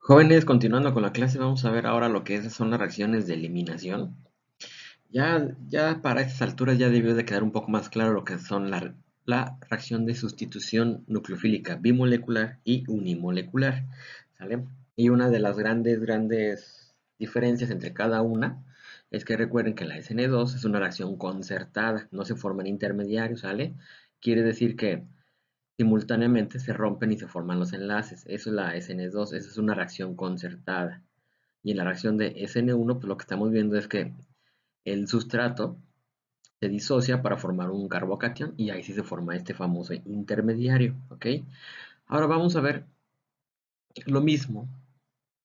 Jóvenes, continuando con la clase, vamos a ver ahora lo que son las reacciones de eliminación. Ya para estas alturas ya debió de quedar un poco más claro lo que son la reacción de sustitución nucleofílica bimolecular y unimolecular, ¿sale? Y una de las grandes diferencias entre cada una es que recuerden que la SN2 es una reacción concertada, no se forman intermediarios, ¿sale? Quiere decir que simultáneamente se rompen y se forman los enlaces. Eso es la SN2, esa es una reacción concertada. Y en la reacción de SN1, pues lo que estamos viendo es que el sustrato se disocia para formar un carbocatión y ahí sí se forma este famoso intermediario, ¿ok? Ahora vamos a ver lo mismo.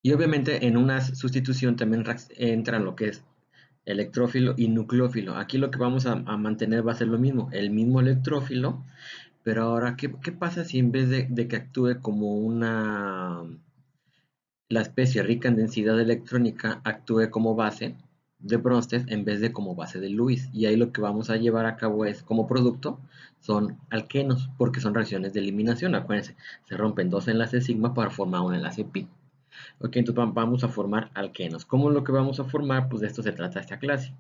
Y obviamente en una sustitución también entra lo que es electrófilo y nucleófilo. Aquí lo que vamos a mantener va a ser lo mismo, el mismo electrófilo. Pero ahora, ¿qué pasa si en vez de que actúe como la especie rica en densidad electrónica actúe como base de Bronsted en vez de como base de Lewis? Y ahí lo que vamos a llevar a cabo es, como producto, son alquenos, porque son reacciones de eliminación. Acuérdense, se rompen dos enlaces sigma para formar un enlace pi. Ok, entonces vamos a formar alquenos. ¿Cómo es lo que vamos a formar? Pues de esto se trata esta clase.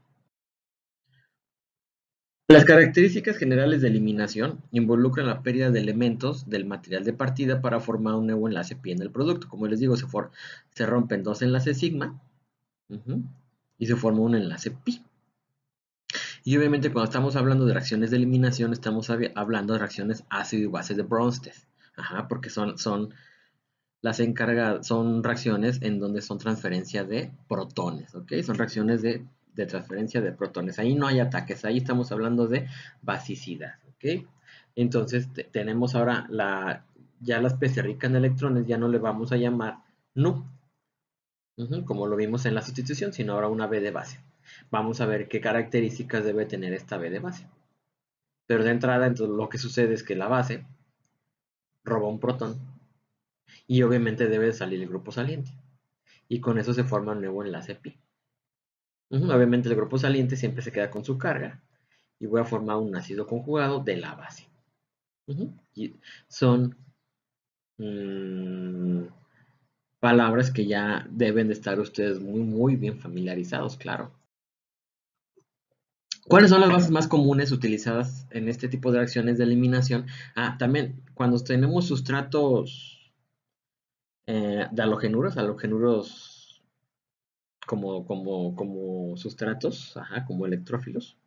Las características generales de eliminación involucran la pérdida de elementos del material de partida para formar un nuevo enlace pi en el producto. Como les digo, se rompen dos enlaces sigma, ujú, y se forma un enlace pi. Y obviamente cuando estamos hablando de reacciones de eliminación, estamos hablando de reacciones ácido y base de Bronsted. Ajá, porque son reacciones en donde son transferencia de protones, ¿ok? Son reacciones de transferencia de protones. Ahí no hay ataques, ahí estamos hablando de basicidad, ¿ok? Entonces tenemos ahora ya la especie rica en electrones, ya no le vamos a llamar Nu, como lo vimos en la sustitución, sino ahora una B de base. Vamos a ver qué características debe tener esta B de base. Pero de entrada, entonces lo que sucede es que la base roba un protón y obviamente debe salir el grupo saliente. Y con eso se forma un nuevo enlace pi. Obviamente el grupo saliente siempre se queda con su carga y voy a formar un ácido conjugado de la base. Y son mm, palabras que ya deben de estar ustedes muy bien familiarizados, claro. ¿Cuáles son las bases más comunes utilizadas en este tipo de reacciones de eliminación? También cuando tenemos sustratos de halogenuros como sustratos, como electrófilos,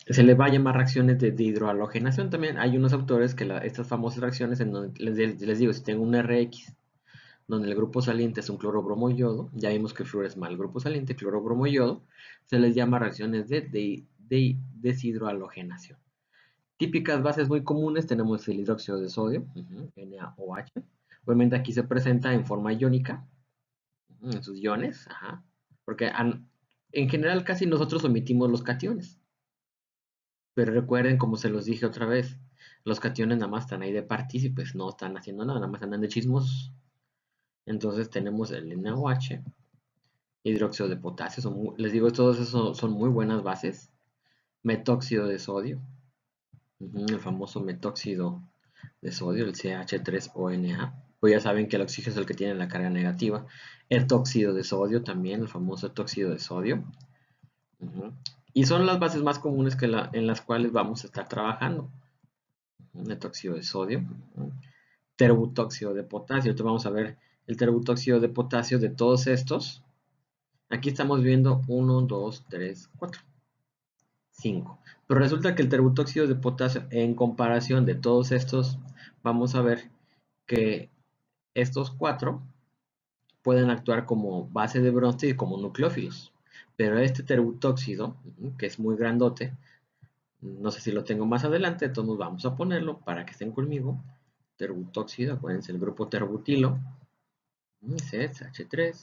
se le va a llamar reacciones de hidrohalogenación también. Hay unos autores que estas famosas reacciones en donde les digo, si tengo un RX donde el grupo saliente es un clorobromo yodo, ya vimos que el flúor es mal grupo saliente, clorobromo yodo, se les llama reacciones de deshidrohalogenación. Típicas bases muy comunes tenemos el hidróxido de sodio, NaOH. Obviamente aquí se presenta en forma iónica, en sus iones, porque en general casi nosotros omitimos los cationes. Pero recuerden, como se los dije otra vez, los cationes nada más están ahí de partícipes, no están haciendo nada, nada más andan de chismosos. Entonces tenemos el NaOH, hidróxido de potasio, les digo, todos esos son muy buenas bases. Metóxido de sodio, el famoso metóxido de sodio, el CH3ONA. Pues ya saben que el oxígeno es el que tiene la carga negativa. El tóxido de sodio también, el famoso tóxido de sodio. Ujú. Y son las bases más comunes en las cuales vamos a estar trabajando. El tóxido de sodio, terbutóxido de potasio. Entonces vamos a ver el terbutóxido de potasio de todos estos. Aquí estamos viendo 1, 2, 3, 4, 5. Pero resulta que el terbutóxido de potasio, en comparación de todos estos, vamos a ver que estos cuatro pueden actuar como base de Bronsted y como nucleófilos. Pero este terbutóxido, que es muy grandote, no sé si lo tengo más adelante, entonces vamos a ponerlo para que estén conmigo. Terbutóxido, acuérdense, el grupo terbutilo, CH3.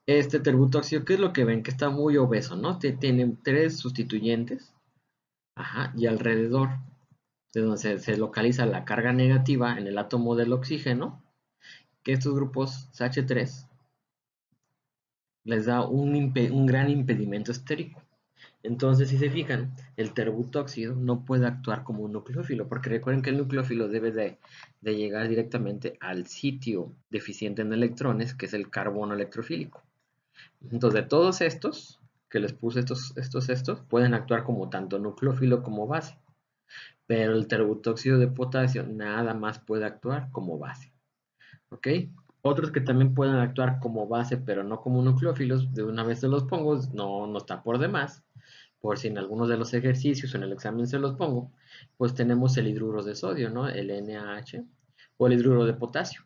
Este terbutóxido, ¿qué es lo que ven? Que está muy obeso, ¿no? Tiene tres sustituyentes, y alrededor de donde se localiza la carga negativa en el átomo del oxígeno, que estos grupos CH3 les da un gran impedimento estérico. Entonces, si se fijan, el terbutóxido no puede actuar como un nucleófilo, porque recuerden que el nucleófilo debe de llegar directamente al sitio deficiente en electrones, que es el carbono electrofílico. Entonces, de todos estos, que les puse estos, pueden actuar como tanto nucleófilo como base. Pero el terbutóxido de potasio nada más puede actuar como base. ¿Ok? Otros que también pueden actuar como base, pero no como nucleófilos, de una vez se los pongo, no está por demás, por si en algunos de los ejercicios o en el examen se los pongo, pues tenemos el hidruro de sodio, ¿no? El NaH, o el hidruro de potasio.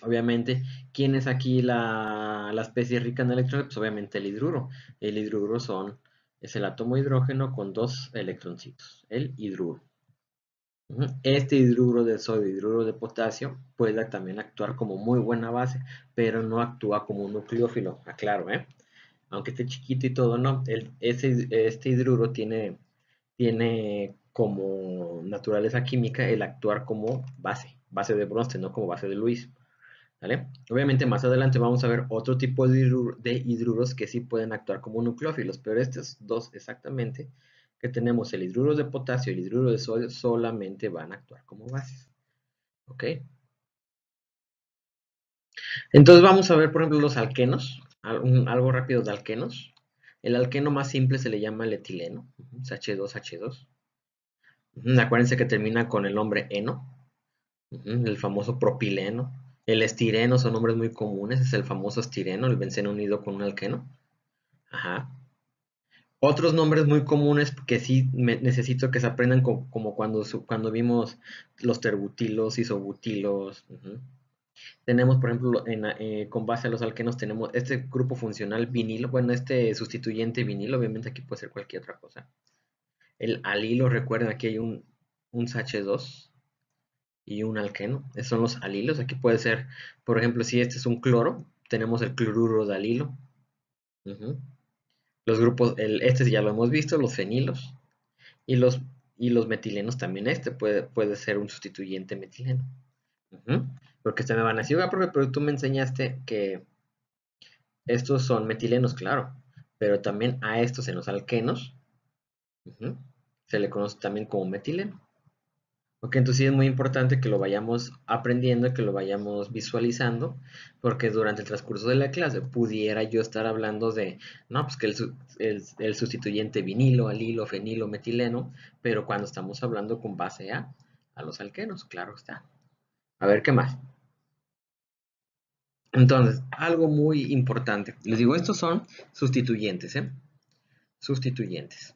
Obviamente, ¿quién es aquí la especie rica en electrones? Pues obviamente el hidruro. El hidruro es el átomo hidrógeno con dos electroncitos, el hidruro. Este hidruro de sodio, hidruro de potasio, puede también actuar como muy buena base, pero no actúa como un nucleófilo, aclaro, ¿eh? Aunque esté chiquito y todo, no. Este hidruro tiene como naturaleza química el actuar como base de bronce, no como base de Lewis. ¿Vale? Obviamente más adelante vamos a ver otro tipo de hidruros que sí pueden actuar como nucleófilos, pero estos dos exactamente, que tenemos el hidruro de potasio y el hidruro de sodio, solamente van a actuar como bases. ¿Ok? Entonces vamos a ver, por ejemplo, los alquenos, algo rápido de alquenos. El alqueno más simple se le llama el etileno, H2H2. Acuérdense que termina con el nombre eno, el famoso propileno. El estireno son nombres muy comunes, es el famoso estireno, el benceno unido con un alqueno. Ajá. Otros nombres muy comunes que sí necesito que se aprendan como cuando vimos los terbutilos, isobutilos. Tenemos, por ejemplo, con base a los alquenos tenemos este grupo funcional vinilo, bueno, este sustituyente vinilo, obviamente aquí puede ser cualquier otra cosa. El alilo, recuerden, aquí hay un CH2 y un alqueno, esos son los alilos. Aquí puede ser, por ejemplo, si este es un cloro, tenemos el cloruro de alilo. Ujú. Los grupos, este ya lo hemos visto, los fenilos y los metilenos también. Este puede ser un sustituyente metileno. Ujú. Porque ustedes me van a decir, profe, pero tú me enseñaste que estos son metilenos, claro, pero también a estos en los alquenos ujú, se le conoce también como metileno. Ok, entonces sí es muy importante que lo vayamos aprendiendo, que lo vayamos visualizando, porque durante el transcurso de la clase pudiera yo estar hablando de, no, pues que el sustituyente vinilo, alilo, fenilo, metileno, pero cuando estamos hablando con base a los alquenos, claro está. A ver, ¿qué más? Entonces, algo muy importante. Les digo, estos son sustituyentes, ¿eh? Sustituyentes.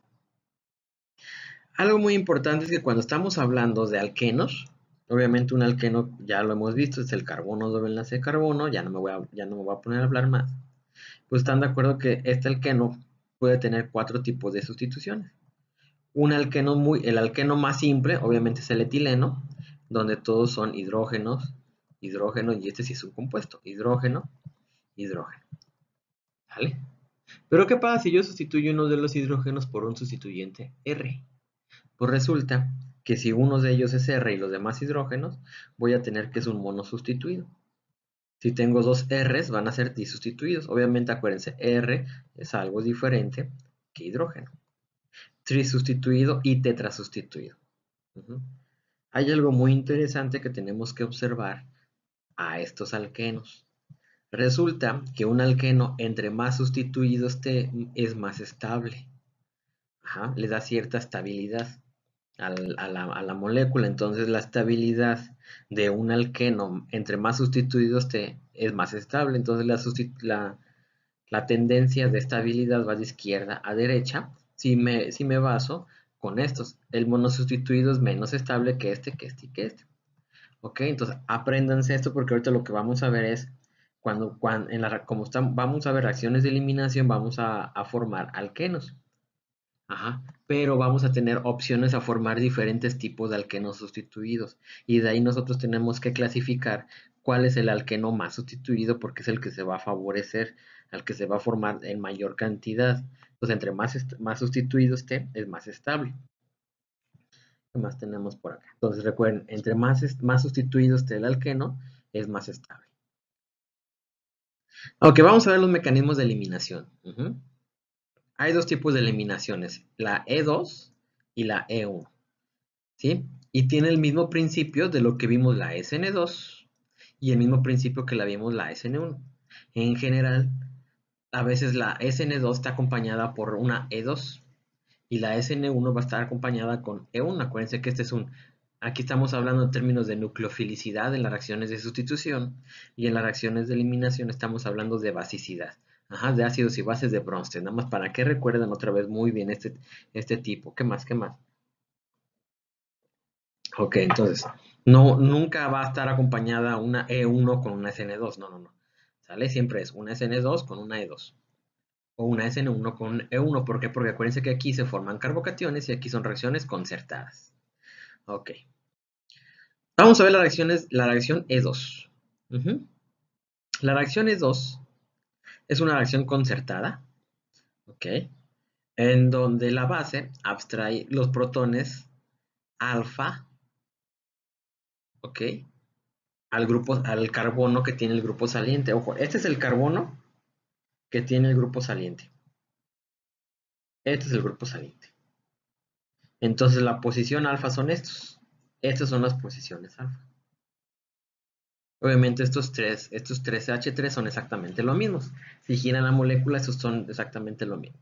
Algo muy importante es que cuando estamos hablando de alquenos, obviamente un alqueno ya lo hemos visto, es el carbono doble enlace de carbono, ya no me voy a poner a hablar más. Pues están de acuerdo que este alqueno puede tener cuatro tipos de sustituciones. El alqueno más simple, obviamente es el etileno, donde todos son hidrógenos, hidrógeno, y este sí es un compuesto, hidrógeno, hidrógeno. ¿Vale? Pero ¿qué pasa si yo sustituyo uno de los hidrógenos por un sustituyente R? Pues resulta que si uno de ellos es R y los demás hidrógenos, voy a tener que es un mono sustituido. Si tengo dos R's, van a ser disustituidos. Obviamente, acuérdense, R es algo diferente que hidrógeno. Trisustituido y tetrasustituido. Hay algo muy interesante que tenemos que observar a estos alquenos. Resulta que un alqueno, entre más sustituidos esté, es más estable. Le da cierta estabilidad a la molécula. Entonces la estabilidad de un alqueno, entre más sustituidos esté, es más estable. Entonces la tendencia de estabilidad va de izquierda a derecha. Si me baso con estos, el monosustituido es menos estable que este, que este y que este. Ok, entonces apréndanse esto porque ahorita lo que vamos a ver es vamos a ver reacciones de eliminación, vamos a formar alquenos. Ajá, pero vamos a tener opciones a formar diferentes tipos de alquenos sustituidos y de ahí nosotros tenemos que clasificar cuál es el alqueno más sustituido porque es el que se va a favorecer, al que se va a formar en mayor cantidad. Entonces, entre más sustituido esté, es más estable. ¿Qué más tenemos por acá? Entonces, recuerden, entre más sustituido esté el alqueno, es más estable. Ok, vamos a ver los mecanismos de eliminación. Hay dos tipos de eliminaciones, la E2 y la E1, ¿sí? Y tiene el mismo principio de lo que vimos la SN2 y el mismo principio que la vimos la SN1. En general, a veces la SN2 está acompañada por una E2 y la SN1 va a estar acompañada con E1. Acuérdense que aquí estamos hablando en términos de nucleofilicidad en las reacciones de sustitución y en las reacciones de eliminación estamos hablando de basicidad. Ajá, de ácidos y bases de Bronsted. Nada más para que recuerden otra vez muy bien este tipo. ¿Qué más? ¿Qué más? Ok, entonces, no, nunca va a estar acompañada una E1 con una SN2. No, no, no. ¿Sale? Siempre es una SN2 con una E2. O una SN1 con E1. ¿Por qué? Porque acuérdense que aquí se forman carbocationes y aquí son reacciones concertadas. Ok. Vamos a ver las reacciones, la reacción E2. Ujú. La reacción E2 es una reacción concertada, ¿ok? En donde la base abstrae los protones alfa, ¿ok? Al carbono que tiene el grupo saliente. Ojo, este es el carbono que tiene el grupo saliente. Este es el grupo saliente. Entonces la posición alfa son estos. Estas son las posiciones alfa. Obviamente estos tres H3 son exactamente lo mismo. Si giran la molécula, estos son exactamente lo mismo.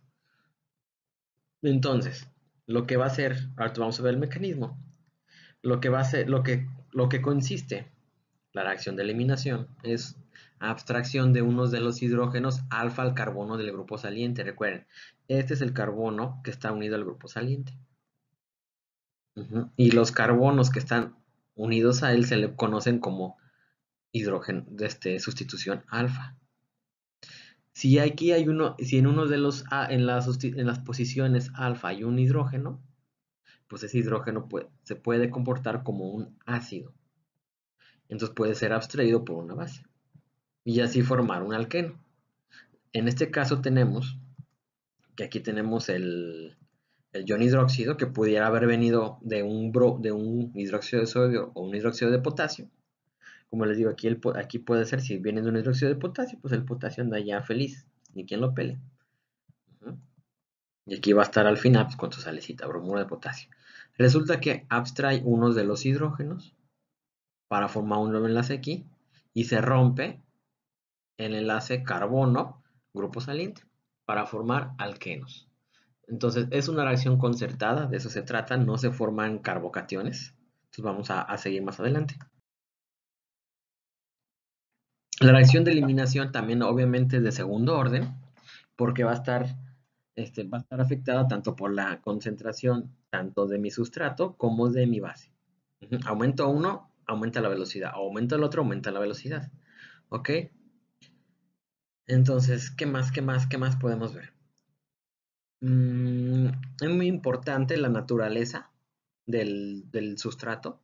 Entonces, lo que va a hacer, ahora vamos a ver el mecanismo. Lo que va a hacer, lo que consiste la reacción de eliminación es abstracción de unos de los hidrógenos alfa al carbono del grupo saliente. Recuerden, este es el carbono que está unido al grupo saliente. Y los carbonos que están unidos a él se le conocen como hidrógeno de sustitución alfa. Si aquí hay si en uno de los en las posiciones alfa hay un hidrógeno, pues ese hidrógeno se puede comportar como un ácido. Entonces puede ser abstraído por una base y así formar un alqueno. En este caso tenemos que aquí tenemos el ion hidróxido que pudiera haber venido de un hidróxido de sodio o un hidróxido de potasio. Como les digo, aquí puede ser, si viene de un hidróxido de potasio, pues el potasio anda ya feliz, ni quien lo pele. Y aquí va a estar al final pues, con su salecita, bromuro de potasio. Resulta que abstrae unos de los hidrógenos para formar un nuevo enlace aquí y se rompe el enlace carbono, grupo saliente, para formar alquenos. Entonces es una reacción concertada, de eso se trata, no se forman carbocationes. Entonces vamos a seguir más adelante. La reacción de eliminación también obviamente es de segundo orden, porque va a estar afectada tanto por la concentración tanto de mi sustrato como de mi base. Aumento uno, aumenta la velocidad. Aumenta el otro, aumenta la velocidad. ¿Ok? Entonces, qué más podemos ver? Es muy importante la naturaleza del sustrato.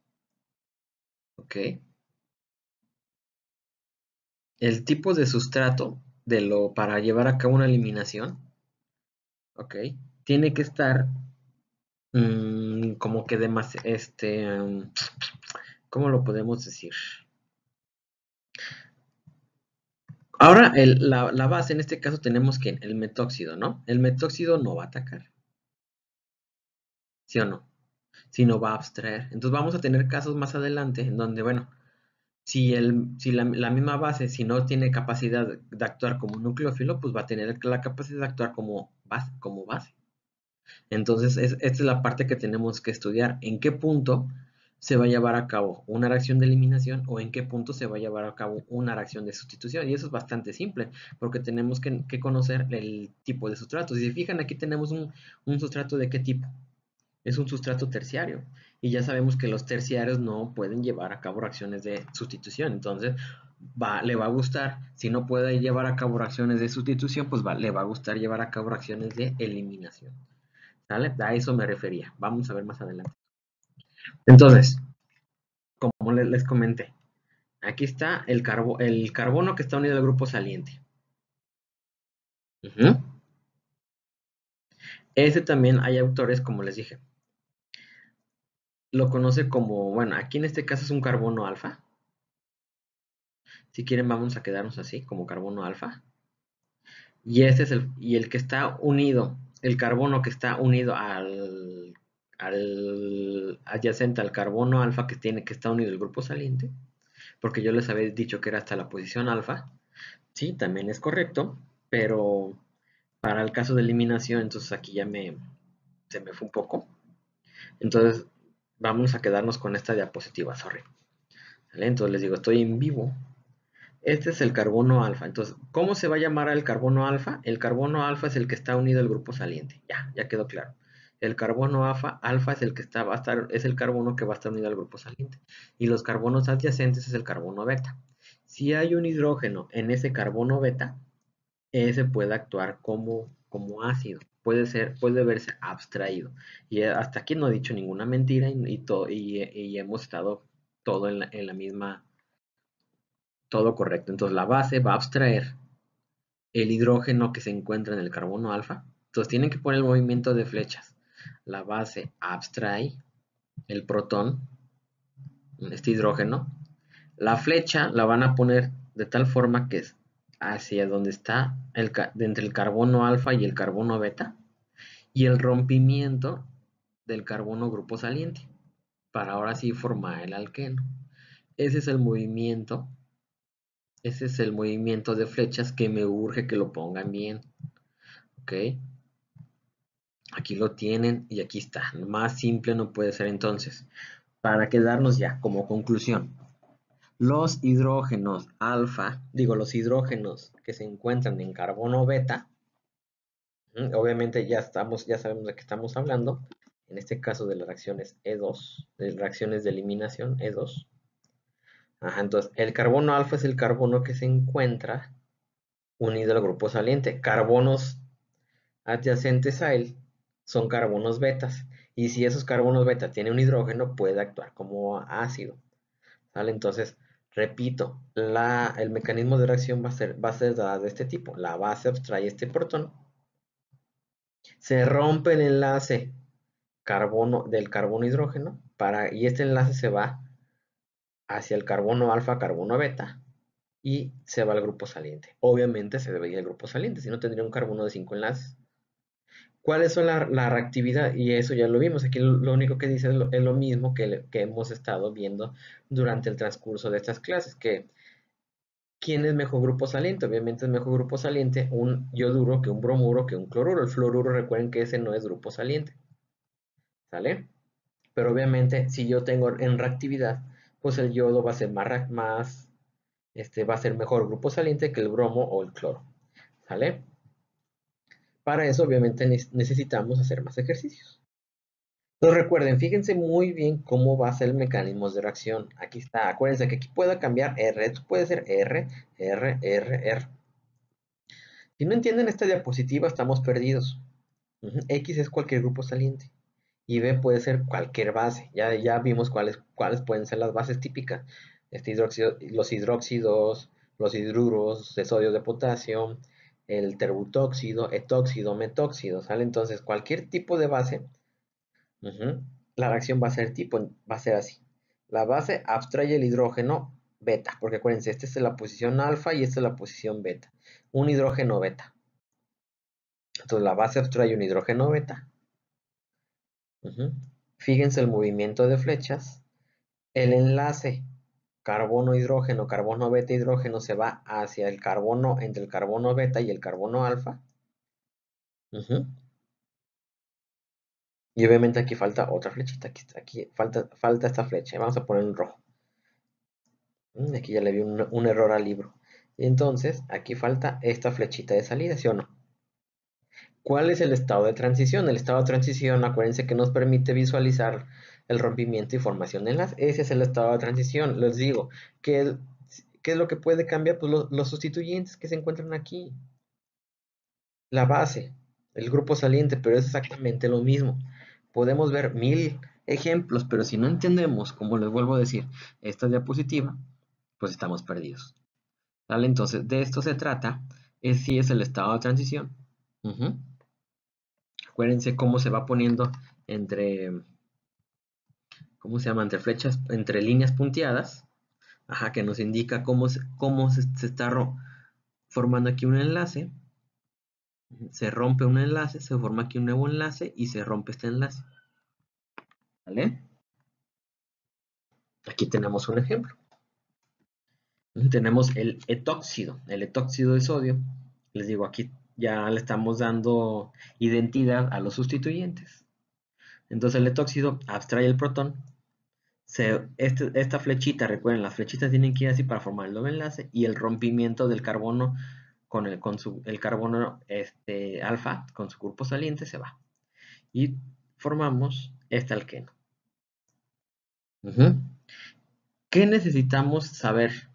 ¿Ok? El tipo de sustrato para llevar a cabo una eliminación. ¿Ok? Tiene que estar como que ¿cómo lo podemos decir? Ahora, la base, en este caso tenemos que el metóxido, ¿no? El metóxido no va a atacar, ¿sí o no? Sino va a abstraer. Entonces vamos a tener casos más adelante en donde, bueno, si la misma base, si no tiene capacidad de actuar como un nucleófilo, pues va a tener la capacidad de actuar como base. Entonces, esta es la parte que tenemos que estudiar. ¿En qué punto se va a llevar a cabo una reacción de eliminación o en qué punto se va a llevar a cabo una reacción de sustitución? Y eso es bastante simple, porque tenemos que conocer el tipo de sustrato. Si se fijan, aquí tenemos un sustrato de qué tipo. Es un sustrato terciario. Y ya sabemos que los terciarios no pueden llevar a cabo reacciones de sustitución. Entonces, le va a gustar, si no puede llevar a cabo reacciones de sustitución, pues le va a gustar llevar a cabo reacciones de eliminación. ¿Sale? A eso me refería. Vamos a ver más adelante. Entonces, como les comenté, aquí está el carbono que está unido al grupo saliente. Ujú. Ese también hay autores, como les dije, lo conoce como, bueno, aquí en este caso es un carbono alfa. Si quieren vamos a quedarnos así, como carbono alfa. y el que está unido, el carbono que está unido al adyacente al carbono alfa que está unido al grupo saliente, porque yo les había dicho que era hasta la posición alfa, sí, también es correcto, pero para el caso de eliminación, entonces aquí se me fue un poco. Entonces, vamos a quedarnos con esta diapositiva, sorry. ¿Vale? Entonces les digo, estoy en vivo. Este es el carbono alfa. Entonces, ¿cómo se va a llamar el carbono alfa? El carbono alfa es el que está unido al grupo saliente. Ya quedó claro. El carbono alfa es el que es el carbono que va a estar unido al grupo saliente. Y los carbonos adyacentes es el carbono beta. Si hay un hidrógeno en ese carbono beta, ese puede actuar como ácido. Puede verse abstraído. Y hasta aquí no he dicho ninguna mentira y hemos estado todo en la misma, todo correcto. Entonces la base va a abstraer el hidrógeno que se encuentra en el carbono alfa. Entonces tienen que poner el movimiento de flechas. La base abstrae el protón, este hidrógeno. La flecha la van a poner de tal forma que es hacia donde está entre el carbono alfa y el carbono beta y el rompimiento del carbono grupo saliente para ahora sí formar el alqueno. Ese es el movimiento, ese es el movimiento de flechas que me urge que lo pongan bien. ¿Ok? Aquí lo tienen y aquí está. Más simple no puede ser entonces. Para quedarnos ya como conclusión. Los hidrógenos alfa, digo los hidrógenos que se encuentran en carbono beta, obviamente ya sabemos de qué estamos hablando. En este caso de las reacciones E2, de reacciones de eliminación E2. Ajá, entonces el carbono alfa es el carbono que se encuentra unido al grupo saliente. Carbonos adyacentes a él son carbonos betas. Y si esos carbonos beta tienen un hidrógeno, puede actuar como ácido. ¿Sale? Entonces, repito, el mecanismo de reacción va a ser de este tipo. La base abstrae este protón. Se rompe el enlace del carbono hidrógeno y este enlace se va hacia el carbono alfa, carbono beta y se va al grupo saliente. Obviamente se debe ir al grupo saliente, si no tendría un carbono de 5 enlaces. ¿Cuáles son la reactividad? Y eso ya lo vimos. Aquí lo único que dice es lo mismo que hemos estado viendo durante el transcurso de estas clases, que ¿quién es mejor grupo saliente? Obviamente es mejor grupo saliente un yoduro que un bromuro que un cloruro. El fluoruro, recuerden que ese no es grupo saliente. ¿Sale? Pero obviamente si yo tengo en reactividad, pues el yodo va a ser va a ser mejor grupo saliente que el bromo o el cloro. ¿Sale? Para eso obviamente necesitamos hacer más ejercicios. Entonces recuerden, fíjense muy bien cómo va a ser el mecanismo de reacción. Aquí está, acuérdense que aquí puede cambiar R, esto puede ser R, R, R, R. Si no entienden esta diapositiva, estamos perdidos. X es cualquier grupo saliente y B puede ser cualquier base. Ya vimos cuáles pueden ser las bases típicas. Los hidróxidos, los hidruros de sodio de potasio, el terbutóxido, etóxido, metóxido, ¿sale? Entonces, cualquier tipo de base, la reacción va a ser así. La base abstrae el hidrógeno beta, porque acuérdense, esta es la posición alfa y esta es la posición beta. Un hidrógeno beta. Entonces la base abstrae un hidrógeno beta. Fíjense el movimiento de flechas. El enlace carbono-hidrógeno, carbono beta-hidrógeno se va hacia el carbono, entre el carbono beta y el carbono alfa. Y obviamente aquí falta otra flechita. Aquí falta esta flecha. Vamos a poner en rojo. Aquí ya le vi un error al libro. Y entonces aquí falta esta flechita de salida, ¿sí o no? ¿Cuál es el estado de transición? El estado de transición, acuérdense que nos permite visualizar el rompimiento y formación de enlace. Ese es el estado de transición. Les digo, ¿qué es lo que puede cambiar? Pues los sustituyentes que se encuentran aquí. La base, el grupo saliente, pero es exactamente lo mismo. Podemos ver 1000 ejemplos, pero si no entendemos, como les vuelvo a decir, esta diapositiva, pues estamos perdidos. ¿Vale? Entonces, de esto se trata, si es el estado de transición. Acuérdense cómo se va poniendo entre, ¿cómo se llama? Entre flechas, entre líneas punteadas, ajá, que nos indica cómo se está formando aquí un enlace, Se rompe un enlace, se forma aquí un nuevo enlace y se rompe este enlace. ¿Vale? Aquí tenemos un ejemplo. Tenemos el etóxido de sodio. Les digo, aquí ya le estamos dando identidad a los sustituyentes. Entonces el etóxido abstrae el protón. Esta flechita, recuerden, las flechitas tienen que ir así para formar el doble enlace y el rompimiento del carbono con el carbono alfa, con su grupo saliente, se va. Y formamos este alqueno. ¿Qué necesitamos saber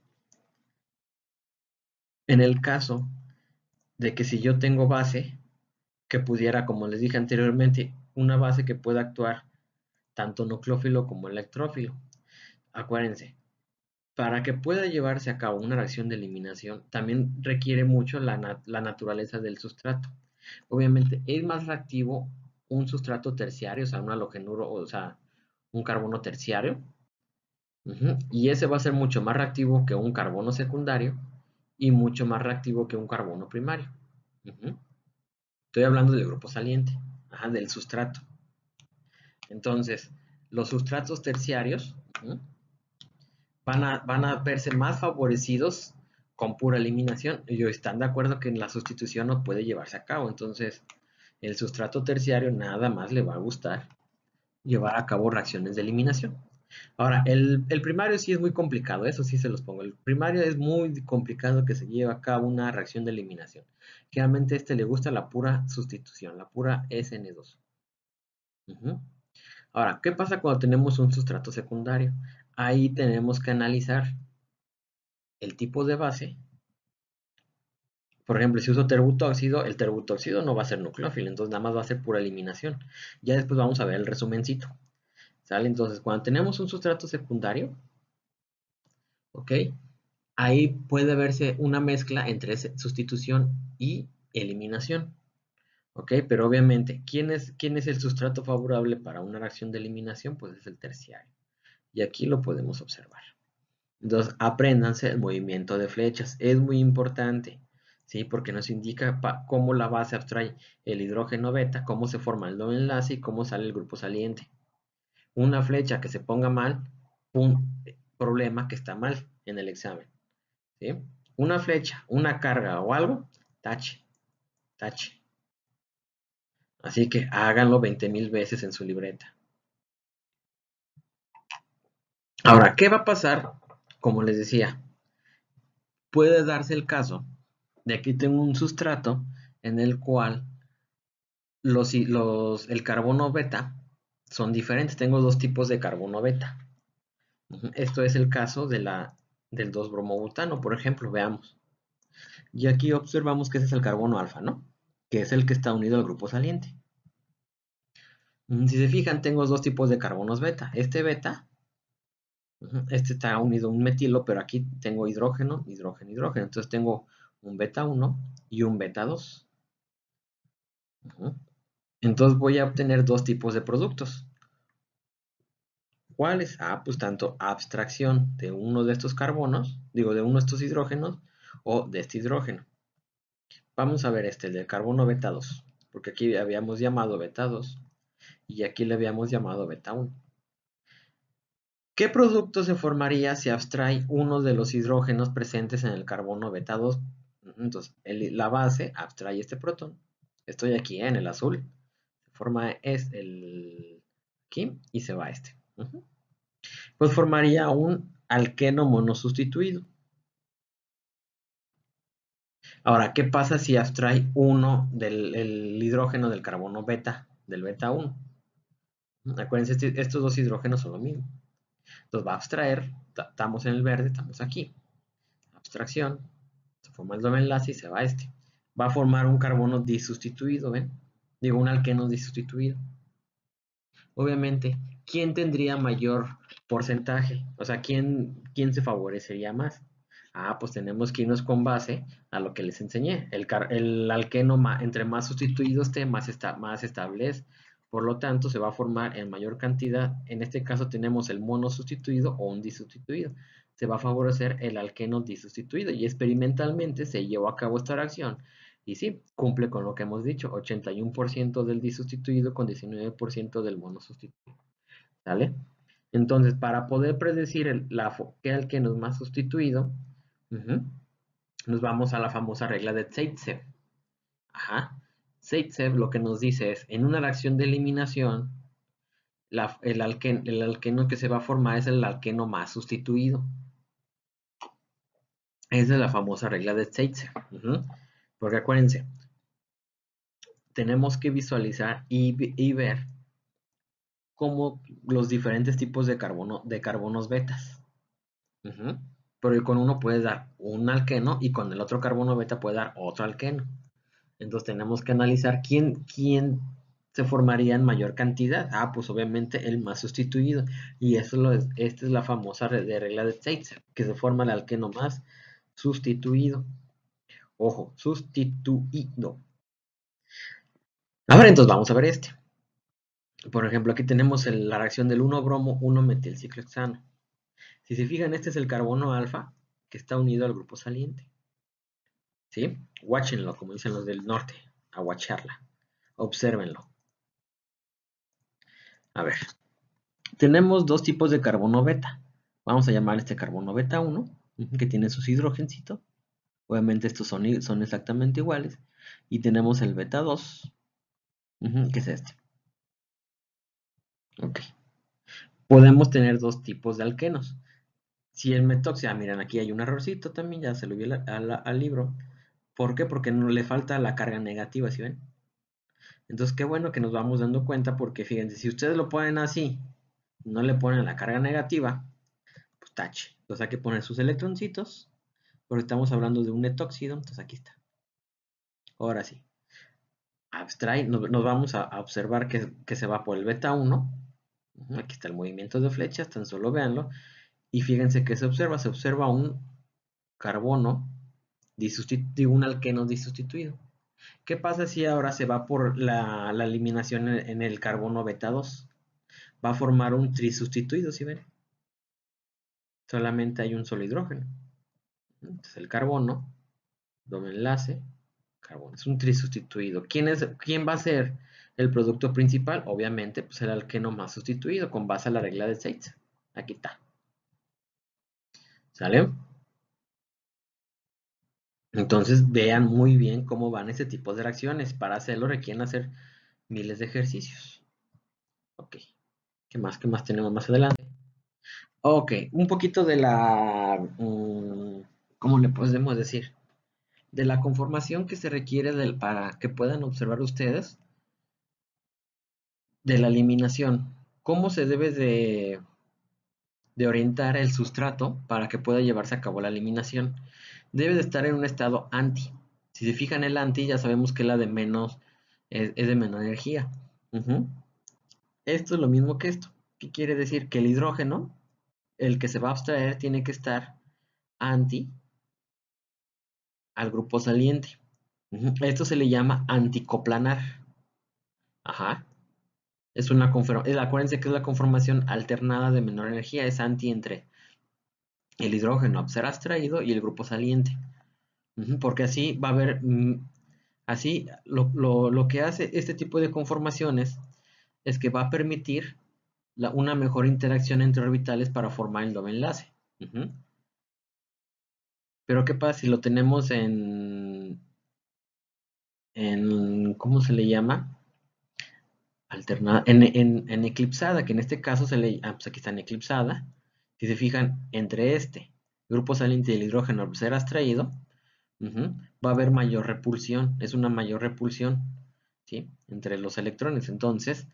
en el caso de que si yo tengo base, que pudiera, como les dije anteriormente, una base que pueda actuar tanto nucleófilo como electrófilo? Acuérdense, para que pueda llevarse a cabo una reacción de eliminación, también requiere mucho la naturaleza del sustrato. Obviamente, es más reactivo un sustrato terciario, o sea, un halogenuro, o sea, un carbono terciario, y ese va a ser mucho más reactivo que un carbono secundario y mucho más reactivo que un carbono primario. Estoy hablando del grupo saliente, del sustrato. Entonces, los sustratos terciarios van a verse más favorecidos con pura eliminación. Y están de acuerdo que la sustitución no puede llevarse a cabo. Entonces, el sustrato terciario nada más le va a gustar llevar a cabo reacciones de eliminación. Ahora, el primario sí es muy complicado, eso sí se los pongo. El primario es muy complicado que se lleve a cabo una reacción de eliminación. Generalmente le gusta la pura sustitución, la pura SN2. Ahora, ¿qué pasa cuando tenemos un sustrato secundario? Ahí tenemos que analizar el tipo de base. Por ejemplo, si uso terbutóxido, el terbutóxido no va a ser nucleófilo, entonces nada más va a ser pura eliminación. Ya después vamos a ver el resumencito. ¿Sale? Entonces, cuando tenemos un sustrato secundario, ¿ok? Ahí puede verse una mezcla entre sustitución y eliminación. ¿Ok? Pero obviamente, ¿quién es el sustrato favorable para una reacción de eliminación? Pues es el terciario. Y aquí lo podemos observar. Entonces, apréndanse el movimiento de flechas. Es muy importante, ¿sí? Porque nos indica cómo la base abstrae el hidrógeno beta, cómo se forma el doble enlace y cómo sale el grupo saliente. Una flecha que se ponga mal, un problema que está mal en el examen, ¿sí? Una flecha, una carga o algo, tache, tache. Así que háganlo 20,000 veces en su libreta. Ahora, ¿qué va a pasar? Como les decía, puede darse el caso de que tengo un sustrato en el cual el carbono beta son diferentes. Tengo dos tipos de carbono beta. Esto es el caso del 2-bromobutano, por ejemplo, veamos. Y aquí observamos que ese es el carbono alfa, ¿no? Que es el que está unido al grupo saliente. Si se fijan, tengo dos tipos de carbonos beta. Este beta, este está unido a un metilo, pero aquí tengo hidrógeno, hidrógeno, hidrógeno. Entonces tengo un beta 1 y un beta 2. Entonces voy a obtener dos tipos de productos. ¿Cuáles? Pues tanto abstracción de uno de estos carbonos, digo, de uno de estos hidrógenos o de este hidrógeno. Vamos a ver el del carbono beta 2, porque aquí habíamos llamado beta 2 y aquí le habíamos llamado beta 1. ¿Qué producto se formaría si abstrae uno de los hidrógenos presentes en el carbono beta 2? Entonces, la base abstrae este protón. Estoy aquí en el azul. Se forma aquí y se va este. Pues formaría un alqueno monosustituido. Ahora, ¿qué pasa si abstrae uno del hidrógeno del carbono beta, del beta 1? Acuérdense, estos dos hidrógenos son lo mismo. Entonces va a abstraer, estamos en el verde, estamos aquí. Abstracción, se forma el doble enlace y se va este. Va a formar un carbono disustituido, ¿ven? Digo, un alqueno disustituido. Obviamente, ¿quién tendría mayor porcentaje? O sea, ¿quién se favorecería más? Pues tenemos que irnos con base a lo que les enseñé. El alqueno, entre más sustituido esté, más estable es. Por lo tanto, se va a formar en mayor cantidad. En este caso tenemos el mono sustituido o un disustituido. Se va a favorecer el alqueno disustituido y experimentalmente se llevó a cabo esta reacción Y sí, cumple con lo que hemos dicho, 81% del disustituido con 19% del monosustituido. ¿Sale? Entonces, para poder predecir qué alqueno es más sustituido, nos vamos a la famosa regla de Zaitsev. Ajá. Zaitsev lo que nos dice es, en una reacción de eliminación, el alqueno que se va a formar es el alqueno más sustituido. Esa es la famosa regla de Zaitsev. Porque acuérdense, tenemos que visualizar y ver cómo los diferentes tipos de carbonos betas. Pero con uno puede dar un alqueno y con el otro carbono beta puede dar otro alqueno. Entonces tenemos que analizar quién se formaría en mayor cantidad. Ah, pues obviamente el más sustituido. Y esta es la famosa regla de Zaitsev, que se forma el alqueno más sustituido. Ojo, sustituido. Ahora entonces vamos a ver este. Por ejemplo, aquí tenemos la reacción del 1-bromo, 1-metilciclohexano. Si se fijan, este es el carbono alfa que está unido al grupo saliente. ¿Sí? Watchenlo, como dicen los del norte, a watcharla. Obsérvenlo. A ver, tenemos dos tipos de carbono beta. Vamos a llamar este carbono beta 1, que tiene sus hidrogencitos. Obviamente estos son exactamente iguales. Y tenemos el beta 2, que es este. Ok. Podemos tener dos tipos de alquenos. Si el metoxia, miren, aquí hay un errorcito también, ya se lo vi al libro. ¿Por qué? Porque no le falta la carga negativa, ¿sí ven? Entonces, qué bueno que nos vamos dando cuenta porque fíjense, si ustedes lo ponen así, no le ponen la carga negativa, pues tache. Entonces hay que poner sus electroncitos, porque estamos hablando de un netóxido, entonces aquí está. Ahora sí, abstrae, nos vamos a observar que se va por el beta 1. Aquí está el movimiento de flechas, tan solo véanlo. Y fíjense que se observa un carbono, un alqueno disustituido. ¿Qué pasa si ahora se va por la eliminación en el carbono beta 2? Va a formar un trisustituido, ¿sí ven? Solamente hay un solo hidrógeno. Entonces el carbono, doble enlace, carbono. Es un trisustituido. ¿Quién va a ser el producto principal? Obviamente, pues el alqueno más sustituido con base a la regla de Zaitsev. Aquí está. ¿Sale? Entonces vean muy bien cómo van ese tipo de reacciones. Para hacerlo requieren hacer miles de ejercicios. Ok. ¿Qué más tenemos más adelante? Ok, un poquito de ¿cómo le podemos decir? De la conformación que se requiere para que puedan observar ustedes de la eliminación. ¿Cómo se debe de orientar el sustrato para que pueda llevarse a cabo la eliminación? Debe de estar en un estado anti. Si se fijan, el anti ya sabemos que la de menos es de menor energía. Esto es lo mismo que esto. ¿Qué quiere decir? Que el hidrógeno, el que se va a abstraer, tiene que estar anti al grupo saliente. Esto se le llama anticoplanar. Ajá. Acuérdense que es la conformación alternada de menor energía, es anti entre el hidrógeno a ser abstraído y el grupo saliente. Porque así va a haber, así lo que hace este tipo de conformaciones es que va a permitir una mejor interacción entre orbitales para formar el doble enlace. Pero ¿qué pasa si lo tenemos ¿cómo se le llama? Alternada, en eclipsada, que en este caso pues aquí está en eclipsada. Si se fijan, entre este grupo saliente y el hidrógeno al ser abstraído, va a haber mayor repulsión, es una mayor repulsión, ¿sí? Entre los electrones. Entonces,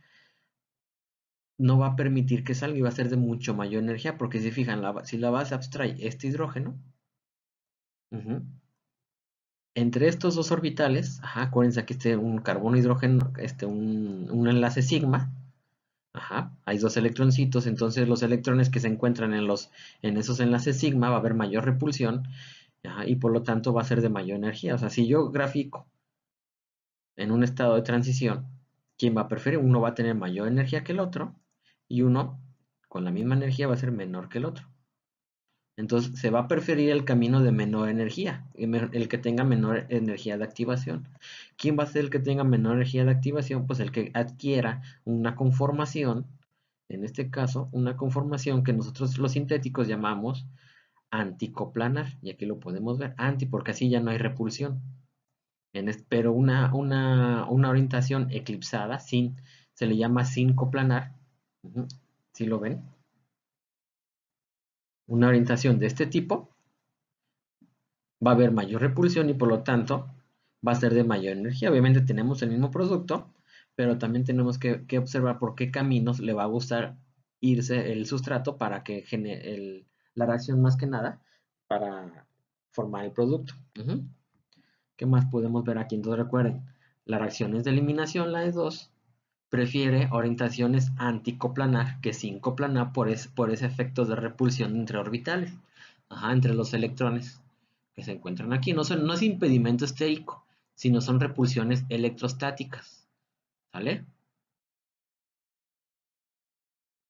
no va a permitir que salga y va a ser de mucho mayor energía, porque si se fijan, si la base abstrae este hidrógeno, entre estos dos orbitales, acuérdense que un carbono hidrógeno, un enlace sigma. Hay dos electroncitos, entonces los electrones que se encuentran en esos enlaces sigma va a haber mayor repulsión, y por lo tanto va a ser de mayor energía. O sea, si yo grafico en un estado de transición, ¿quién va a preferir? Uno va a tener mayor energía que el otro y uno con la misma energía va a ser menor que el otro. Entonces se va a preferir el camino de menor energía, el que tenga menor energía de activación. ¿Quién va a ser el que tenga menor energía de activación? Pues el que adquiera una conformación, en este caso, una conformación que nosotros los sintéticos llamamos anticoplanar. Y aquí lo podemos ver, anti, porque así ya no hay repulsión. Pero una orientación eclipsada, se le llama sin coplanar. ¿Sí lo ven? Una orientación de este tipo va a haber mayor repulsión y por lo tanto va a ser de mayor energía. Obviamente tenemos el mismo producto, pero también tenemos que observar por qué caminos le va a gustar irse el sustrato para que genere la reacción más que nada para formar el producto. ¿Qué más podemos ver aquí? Entonces recuerden, la reacción es de eliminación, la de 2, prefiere orientaciones anticoplanar que sin coplanar por ese efecto de repulsión entre orbitales, entre los electrones que se encuentran aquí. No es impedimento estérico, sino son repulsiones electrostáticas. ¿Sale?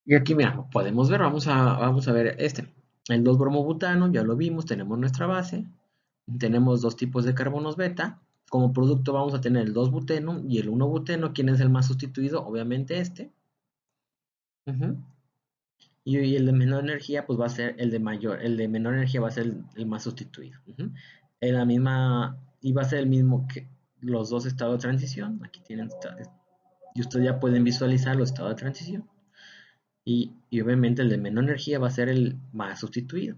Y aquí, mira, podemos ver, vamos a ver el 2-bromobutano, ya lo vimos, tenemos nuestra base, tenemos dos tipos de carbonos beta, como producto vamos a tener el 2-buteno y el 1-buteno. ¿Quién es el más sustituido? Obviamente este. Ujú. Y el de menor energía, pues va a ser el de mayor, el de menor energía va a ser el más sustituido. En la misma, y va a ser el mismo que los dos estados de transición. Aquí tienen, y ustedes ya pueden visualizar los estados de transición. Y obviamente el de menor energía va a ser el más sustituido.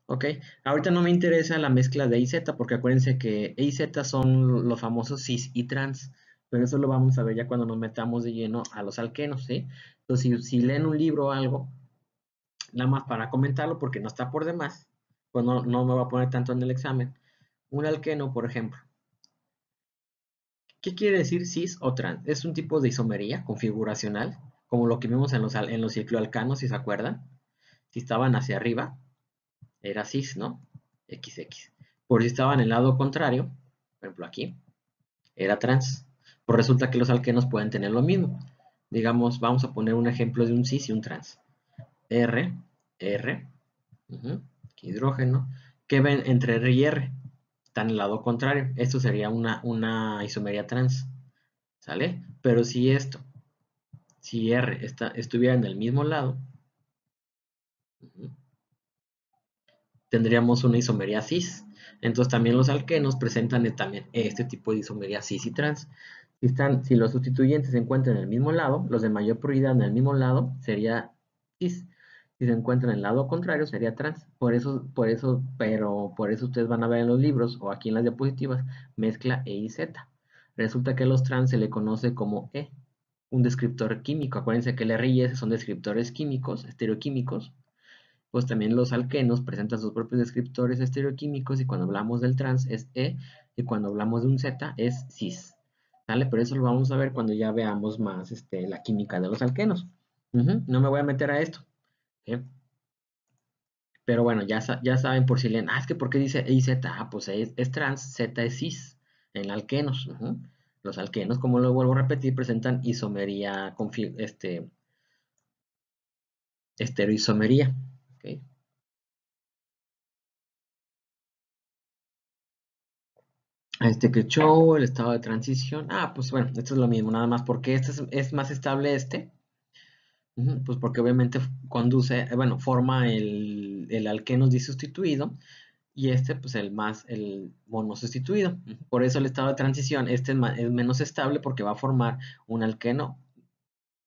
Ok, ahorita no me interesa la mezcla de I Z porque acuérdense que E y Z son los famosos cis y trans, pero eso lo vamos a ver ya cuando nos metamos de lleno a los alquenos, ¿sí? Entonces, si leen un libro o algo, nada más para comentarlo porque no está por demás, pues no me va a poner tanto en el examen. Un alqueno, por ejemplo, ¿qué quiere decir cis o trans? Es un tipo de isomería configuracional, como lo que vimos en los cicloalcanos, si se acuerdan. Si estaban hacia arriba, era cis, ¿no? XX. Por si estaban en el lado contrario, por ejemplo aquí, era trans. Pues resulta que los alquenos pueden tener lo mismo. Digamos, vamos a poner un ejemplo de un cis y un trans. R, R, hidrógeno. ¿Qué ven entre R y R? Están en el lado contrario. Esto sería una isomería trans. ¿Sale? Pero si R estuviera en el mismo lado, tendríamos una isomería cis. Entonces también los alquenos presentan también este tipo de isomería cis y trans. Si los sustituyentes se encuentran en el mismo lado, los de mayor prioridad en el mismo lado sería cis. Si se encuentran en el lado contrario sería trans. Por eso ustedes van a ver en los libros o aquí en las diapositivas mezcla E y Z. Resulta que a los trans se le conoce como E, un descriptor químico. Acuérdense que el R y S son descriptores químicos, estereoquímicos. Pues también los alquenos presentan sus propios descriptores estereoquímicos y cuando hablamos del trans es E y cuando hablamos de un Z es cis. ¿Sale? Pero eso lo vamos a ver cuando ya veamos más la química de los alquenos. No me voy a meter a esto. ¿Sí? Pero bueno, ya saben por si leen, es que ¿por qué dice E y Z? Pues es trans, Z es cis en alquenos. Los alquenos, como lo vuelvo a repetir, presentan isomería, estereoisomería. ¿Ok? Que show, el estado de transición. Pues bueno, esto es lo mismo, nada más porque es más estable pues porque obviamente conduce, bueno, forma el alqueno disustituido y pues el monosustituido. Por eso el estado de transición, es menos estable porque va a formar un alqueno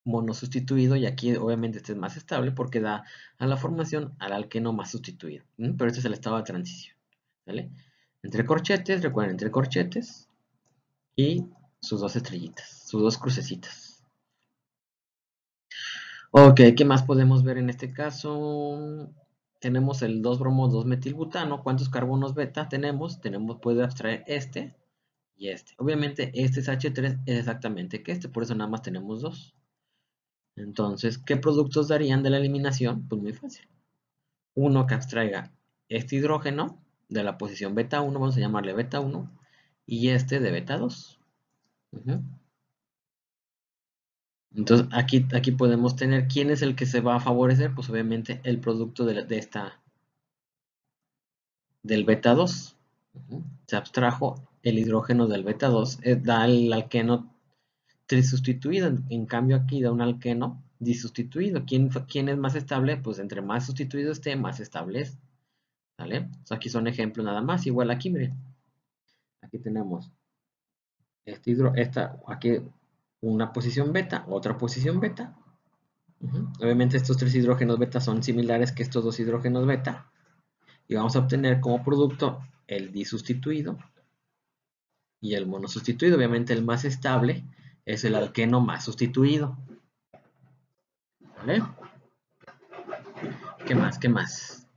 monosustituido y aquí obviamente este es más estable porque da a la formación al alqueno más sustituido. Pero este es el estado de transición, ¿vale? Entre corchetes, recuerden, entre corchetes y sus dos estrellitas, sus dos crucecitas. Ok, ¿qué más podemos ver en este caso? Tenemos el 2-bromo 2-metilbutano. ¿Cuántos carbonos beta tenemos? Puede abstraer este y este. Obviamente este es H3 es exactamente que por eso nada más tenemos dos. Entonces, ¿qué productos darían de la eliminación? Pues muy fácil. Uno que abstraiga este hidrógeno de la posición beta 1, vamos a llamarle beta 1, y este de beta 2. Entonces aquí podemos tener quién es el que se va a favorecer, pues obviamente el producto de esta. del beta 2. Se abstrajo el hidrógeno del beta 2, da el alqueno trisustituido. En cambio aquí da un alqueno disustituido. ¿Quién es más estable? Pues entre más sustituido esté, más estable es. ¿Vale? Aquí son ejemplos nada más. Igual aquí, miren. Aquí tenemos aquí una posición beta, otra posición beta. Obviamente estos tres hidrógenos beta son similares que estos dos hidrógenos beta. Y vamos a obtener como producto el disustituido y el monosustituido. Obviamente el más estable es el alqueno más sustituido. ¿Vale? ¿Qué más? ¿Qué más?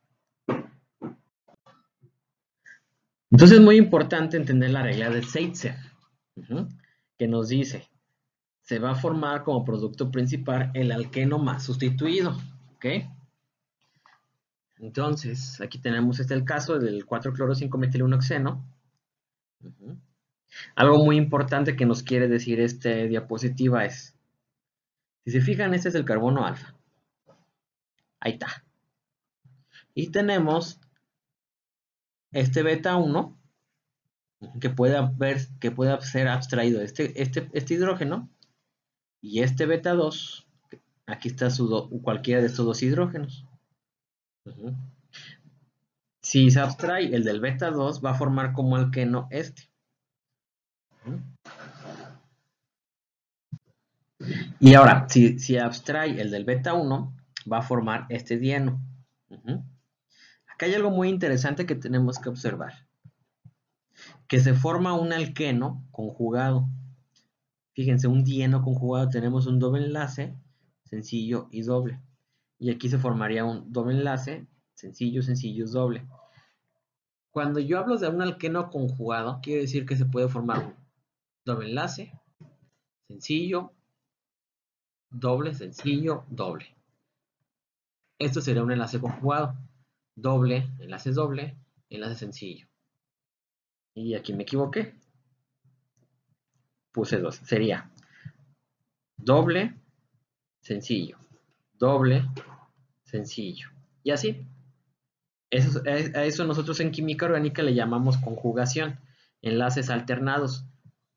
Entonces es muy importante entender la regla de Zeitzer, que nos dice, se va a formar como producto principal el alqueno más sustituido. ¿Ok? Entonces, aquí tenemos el caso del 4-cloro-5-metil-1-oxeno. Algo muy importante que nos quiere decir esta diapositiva es, si se fijan, este es el carbono alfa. Ahí está. Y tenemos este beta 1 que puede ser abstraído este hidrógeno y este beta 2. Aquí está cualquiera de estos dos hidrógenos. Si se abstrae el del beta 2, va a formar como alqueno este. Y ahora, si abstrae el del beta 1, va a formar este dieno. Acá hay algo muy interesante que tenemos que observar. Que se forma un alqueno conjugado. Fíjense, un dieno conjugado, tenemos un doble enlace, sencillo y doble. Y aquí se formaría un doble enlace, sencillo, sencillo, doble. Cuando yo hablo de un alqueno conjugado, quiere decir que se puede formar un doble enlace, sencillo, doble, sencillo, doble. Esto sería un enlace conjugado. Doble, enlace sencillo. Y aquí me equivoqué. Puse dos. Sería doble, sencillo, doble, sencillo. Y así. A eso nosotros en química orgánica le llamamos conjugación. Enlaces alternados.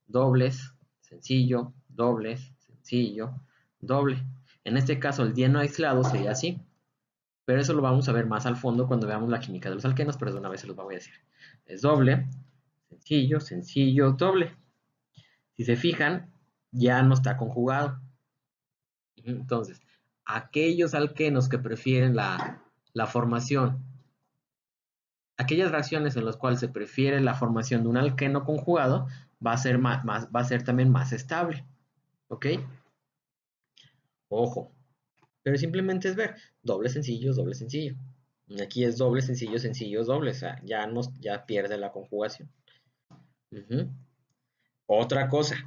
Dobles, sencillo, dobles, sencillo, doble. En este caso el dieno aislado sería así. Pero eso lo vamos a ver más al fondo cuando veamos la química de los alquenos, pero de una vez se los voy a decir. Es doble, sencillo, sencillo, doble. Si se fijan, ya no está conjugado. Entonces, aquellos alquenos que prefieren la formación, aquellas reacciones en las cuales se prefiere la formación de un alqueno conjugado, va a ser también más estable. ¿Ok? Ojo. Pero simplemente es ver doble sencillo, doble sencillo. Aquí es doble sencillo, sencillo, doble. O sea, ya pierde la conjugación. Otra cosa.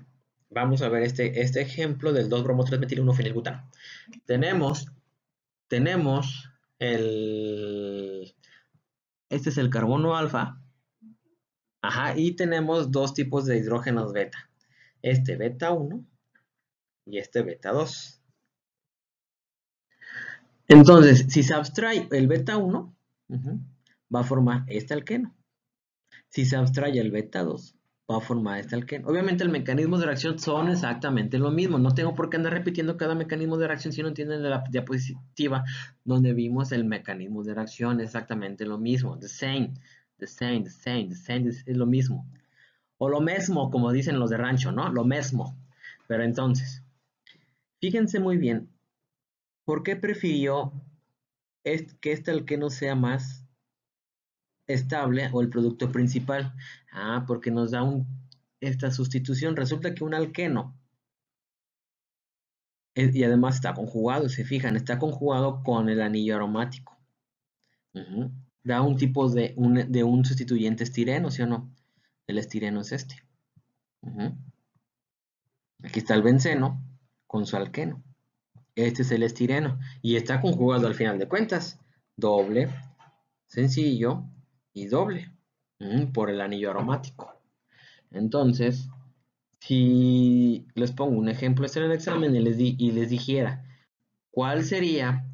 Vamos a ver este ejemplo del 2-bromo-3-metil-1-fenilbutano. Tenemos este es el carbono alfa. Y tenemos dos tipos de hidrógenos beta. Este beta 1 y este beta 2. Entonces, si se abstrae el beta 1, va a formar este alqueno. Si se abstrae el beta 2, va a formar este alqueno. Obviamente el mecanismo de reacción son exactamente lo mismo. No tengo por qué andar repitiendo cada mecanismo de reacción si no entienden la diapositiva donde vimos el mecanismo de reacción. Exactamente lo mismo. The same es lo mismo. O lo mismo, como dicen los de rancho, ¿no? Lo mismo. Pero entonces, fíjense muy bien. ¿Por qué prefirió que este alqueno sea más estable o el producto principal? Porque nos da esta sustitución. Resulta que un alqueno, y además está conjugado, se fijan, está conjugado con el anillo aromático. Da un tipo de un sustituyente estireno, ¿sí o no? El estireno es este. Aquí está el benceno con su alqueno. Este es el estireno y está conjugado al final de cuentas. Doble, sencillo y doble por el anillo aromático. Entonces, si les pongo un ejemplo en el examen y les dijera cuál sería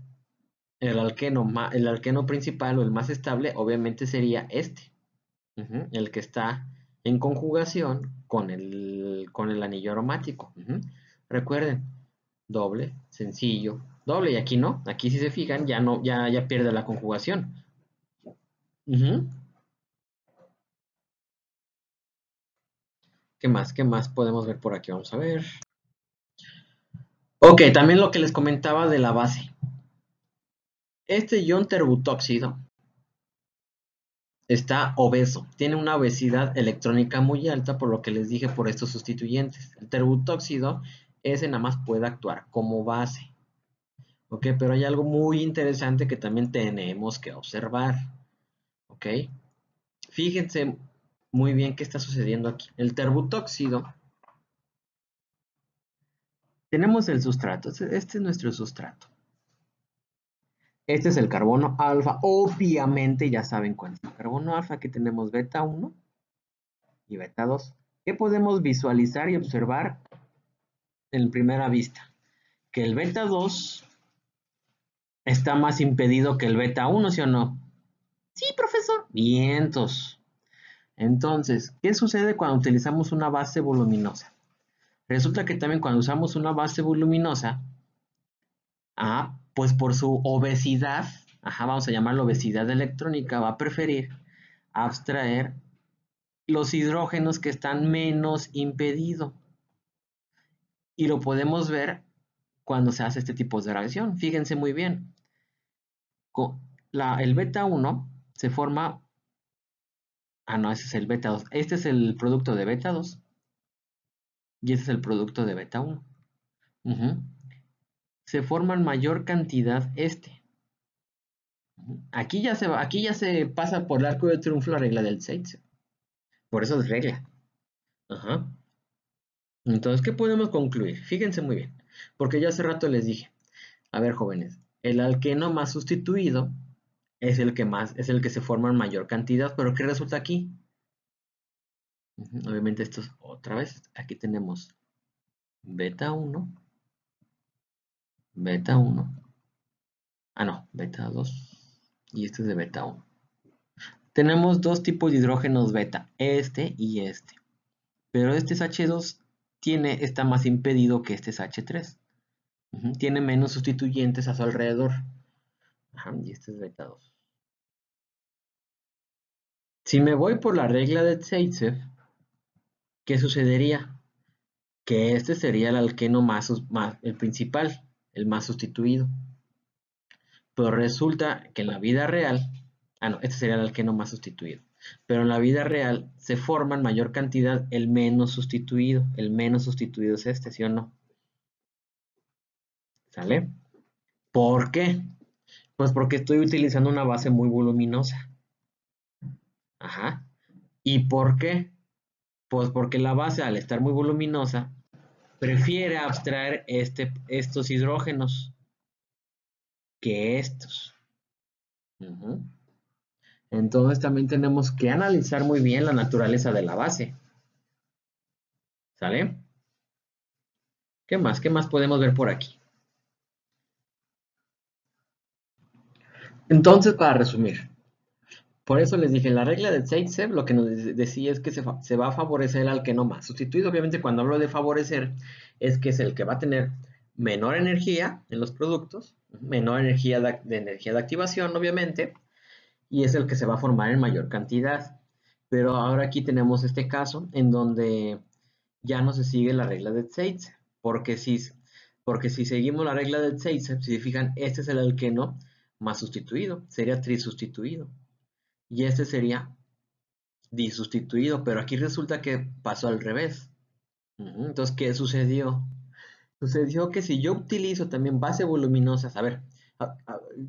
el alqueno principal o el más estable obviamente sería este. El que está en conjugación con el anillo aromático. Recuerden, doble, sencillo, doble, y aquí no, aquí si se fijan ya no, ya pierde la conjugación. Ujú. ¿Qué más? ¿Qué más podemos ver por aquí? Vamos a ver. Ok, también lo que les comentaba de la base. Este ion terbutóxido está obeso, tiene una obesidad electrónica muy alta, por lo que les dije por estos sustituyentes. El terbutóxido, ese nada más puede actuar como base. Ok, pero hay algo muy interesante que también tenemos que observar. Ok, fíjense muy bien qué está sucediendo aquí. El terbutóxido, tenemos el sustrato, este es nuestro sustrato. Este es el carbono alfa, obviamente ya saben cuál es el carbono alfa, aquí tenemos beta 1 y beta 2. ¿Qué podemos visualizar y observar en primera vista? Que el beta 2 está más impedido que el beta 1, ¿sí o no? Sí, profesor. Vientos. Entonces, ¿qué sucede cuando utilizamos una base voluminosa? Resulta que también cuando usamos una base voluminosa, pues por su obesidad, vamos a llamarlo obesidad electrónica, va a preferir abstraer los hidrógenos que están menos impedidos. Y lo podemos ver cuando se hace este tipo de reacción. Fíjense muy bien. El beta 1 se forma. No, ese es el beta 2. Este es el producto de beta 2 y este es el producto de beta 1. Se forma en mayor cantidad este. Aquí ya se pasa por el arco de triunfo la regla del Zaitsev. Por eso es regla. Ajá. Entonces, ¿qué podemos concluir? Fíjense muy bien, porque ya hace rato les dije, a ver, jóvenes, el alqueno más sustituido es es el que se forma en mayor cantidad, pero ¿qué resulta aquí? Obviamente esto es otra vez, aquí tenemos beta 1, beta 1, no, beta 2, y este es de beta 1. Tenemos dos tipos de hidrógenos beta, este y este. Pero este H2 está más impedido que este H3. Tiene menos sustituyentes a su alrededor. Y este es beta 2. Si me voy por la regla de Zaitsev, ¿qué sucedería? Que este sería el alqueno el principal, el más sustituido. Pero resulta que en la vida real, este sería el alqueno más sustituido. Pero en la vida real se forma en mayor cantidad el menos sustituido. El menos sustituido es este, ¿sí o no? ¿Sale? ¿Por qué? Pues porque estoy utilizando una base muy voluminosa. ¿Y por qué? Pues porque la base, al estar muy voluminosa, prefiere abstraer estos hidrógenos que estos. Entonces también tenemos que analizar muy bien la naturaleza de la base. ¿Sale? ¿Qué más? ¿Qué más podemos ver por aquí? Entonces, para resumir, por eso les dije, la regla de Zaitsev lo que nos decía es que se va a favorecer al que no más. Sustituido, obviamente, cuando hablo de favorecer, es que es el que va a tener menor energía en los productos, menor energía energía de activación, obviamente, y es el que se va a formar en mayor cantidad. Pero ahora aquí tenemos este caso en donde ya no se sigue la regla de Zaitsev, porque si seguimos la regla de Zaitsev, si se fijan, este es el alqueno más sustituido, sería trisustituido. Y este sería disustituido, pero aquí resulta que pasó al revés. Entonces, ¿qué sucedió? Sucedió que si yo utilizo también bases voluminosas, a ver,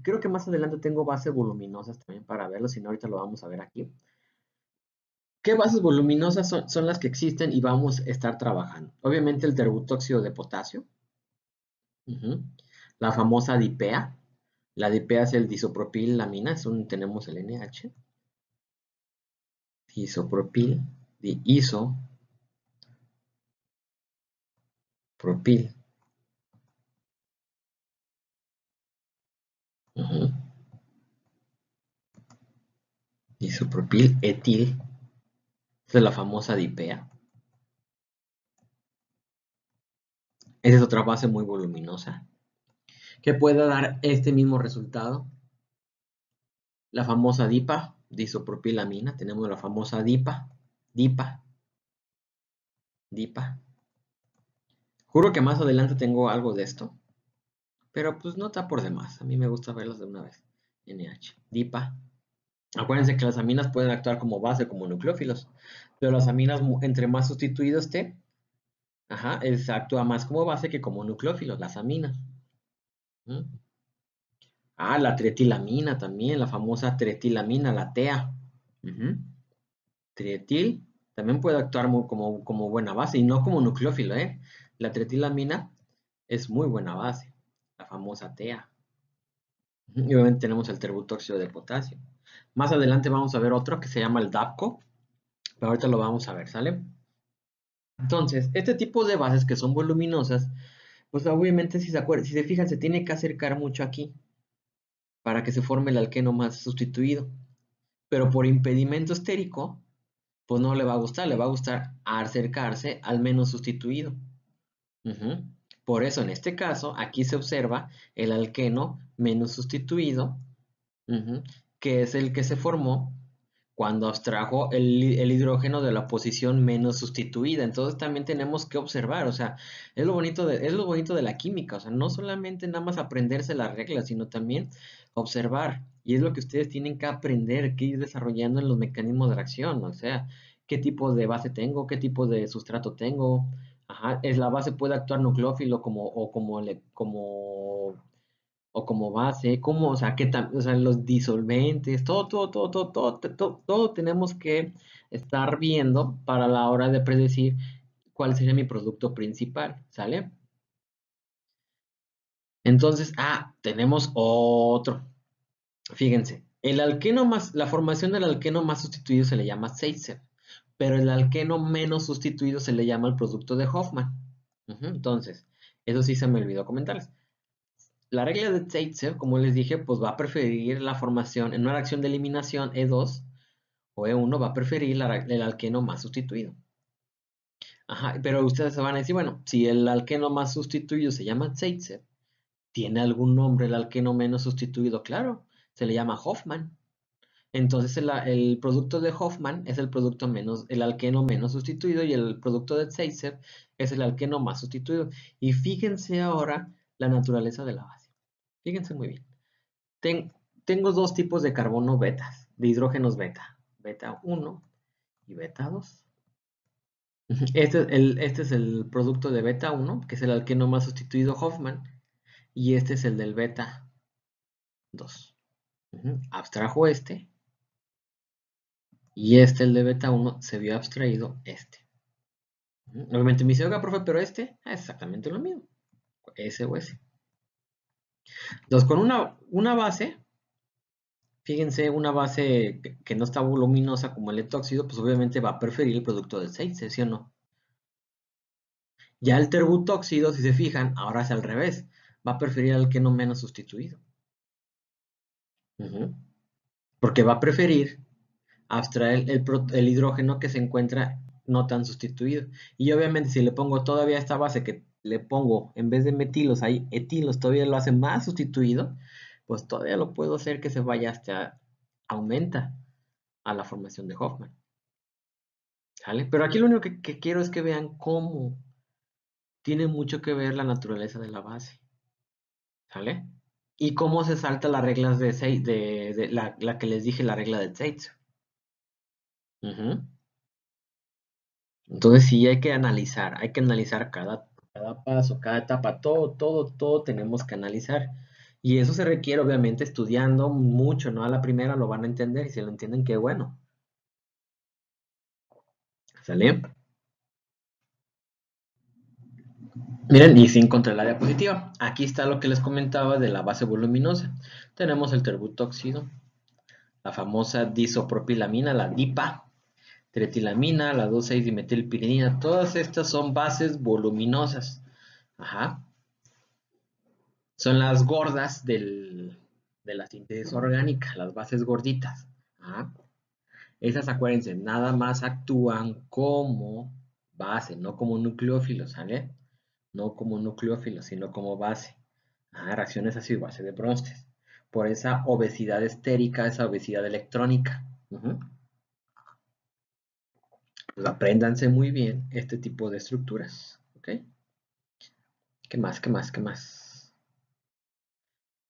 creo que más adelante tengo bases voluminosas también para verlo, si no ahorita lo vamos a ver aquí. ¿Qué bases voluminosas son las que existen y vamos a estar trabajando? Obviamente el terbutóxido de potasio, la famosa dipea, la dipea es el disopropilamina, tenemos el NH, isopropil, isopropil Ujú. Isopropil etil. Esta es la famosa dipea. Esa es otra base muy voluminosa que puede dar este mismo resultado. La famosa dipa, disopropilamina. Tenemos la famosa dipa, dipa, dipa. Juro que más adelante tengo algo de esto, pero pues no está por demás. A mí me gusta verlas de una vez. NH, dipa. Acuérdense que las aminas pueden actuar como base, como nucleófilos, pero las aminas, entre más sustituido esté, ajá, actúa más como base que como nucleófilos, las aminas. ¿Mm? Ah, la tretilamina también, la famosa tretilamina, la TEA. Ujú. Trietil también puede actuar como buena base y no como nucleófilo, ¿eh? La tretilamina es muy buena base, la famosa TEA. Ujú. Y obviamente tenemos el terbutóxido de potasio. Más adelante vamos a ver otro que se llama el DAPCO, pero ahorita lo vamos a ver, ¿sale? Entonces, este tipo de bases que son voluminosas, pues obviamente si se fijan, se tiene que acercar mucho aquí para que se forme el alqueno más sustituido. Pero por impedimento estérico, pues no le va a gustar acercarse al menos sustituido. Ujú. Por eso, en este caso, aquí se observa el alqueno menos sustituido, ujú, que es el que se formó cuando abstrajo el hidrógeno de la posición menos sustituida. Entonces también tenemos que observar, o sea, es lo bonito de la química, o sea, no solamente nada más aprenderse las reglas, sino también observar. Y es lo que ustedes tienen que aprender, que ir desarrollando en los mecanismos de reacción, o sea, qué tipo de base tengo, qué tipo de sustrato tengo. Ajá, es la base puede actuar nucleófilo o como base, como, o sea, o sea, los disolventes, todo tenemos que estar viendo para la hora de predecir cuál sería mi producto principal, ¿sale? Entonces, tenemos otro. Fíjense, la formación del alqueno más sustituido se le llama Zaitsev, pero el alqueno menos sustituido se le llama el producto de Hoffman. Ujú. Entonces, eso sí se me olvidó comentarles. La regla de Zaitsev, como les dije, pues va a preferir la formación en una reacción de eliminación E2 o E1, va a preferir el alqueno más sustituido. Ajá, pero ustedes se van a decir, bueno, si el alqueno más sustituido se llama Zaitsev, ¿tiene algún nombre el alqueno menos sustituido? Claro, se le llama Hoffman. Entonces el producto de Hoffman es el alqueno menos sustituido y el producto de Zaitsev es el alqueno más sustituido. Y fíjense ahora la naturaleza de la base. Fíjense muy bien. Ten- Tengo dos tipos de carbono betas, de hidrógenos beta, beta 1 y beta 2. Este es el producto de beta 1, que es el alqueno más sustituido Hoffman, y este es el del beta 2. Abstrajo este, y este, el de beta 1, se vio abstraído este. Obviamente me dice, oiga, profe, pero este es exactamente lo mismo, S o S. Entonces, con una base, fíjense, una base que no está voluminosa como el etóxido, pues obviamente va a preferir el producto del 6, ¿sí o no? Ya el terbutóxido, si se fijan, ahora es al revés. Va a preferir al que no menos sustituido. Ujú. Porque va a preferir abstraer el hidrógeno que se encuentra no tan sustituido. Y obviamente si le pongo todavía esta base que le pongo, en vez de metilos, ahí etilos, todavía lo hace más sustituido, pues todavía lo puedo hacer que se vaya hasta, aumenta a la formación de Hoffman. ¿Sale? Pero aquí lo único que quiero es que vean cómo tiene mucho que ver la naturaleza de la base. ¿Sale? Y cómo se salta las reglas de la que les dije, la regla de Zaitsev. Ujú. Entonces sí hay que analizar cada paso, cada etapa, todo tenemos que analizar. Y eso se requiere obviamente estudiando mucho, no a la primera lo van a entender y si lo entienden, qué bueno. ¿Sale? Miren, y sin contra la diapositiva. Aquí está lo que les comentaba de la base voluminosa. Tenemos el terbutóxido, la famosa disopropilamina, la DIPA, tretilamina, la 2,6-dimetilpiridina, todas estas son bases voluminosas. Ajá. Son las gordas de la síntesis orgánica, las bases gorditas. ¿Ah? Esas, acuérdense, nada más actúan como base, no como nucleófilos, ¿sale? No como nucleófilos, sino como base. Reacciones ácido-base de Bronsted. Por esa obesidad estérica, esa obesidad electrónica. Pues apréndanse muy bien este tipo de estructuras. ¿Ok? ¿Qué más? ¿Qué más? ¿Qué más?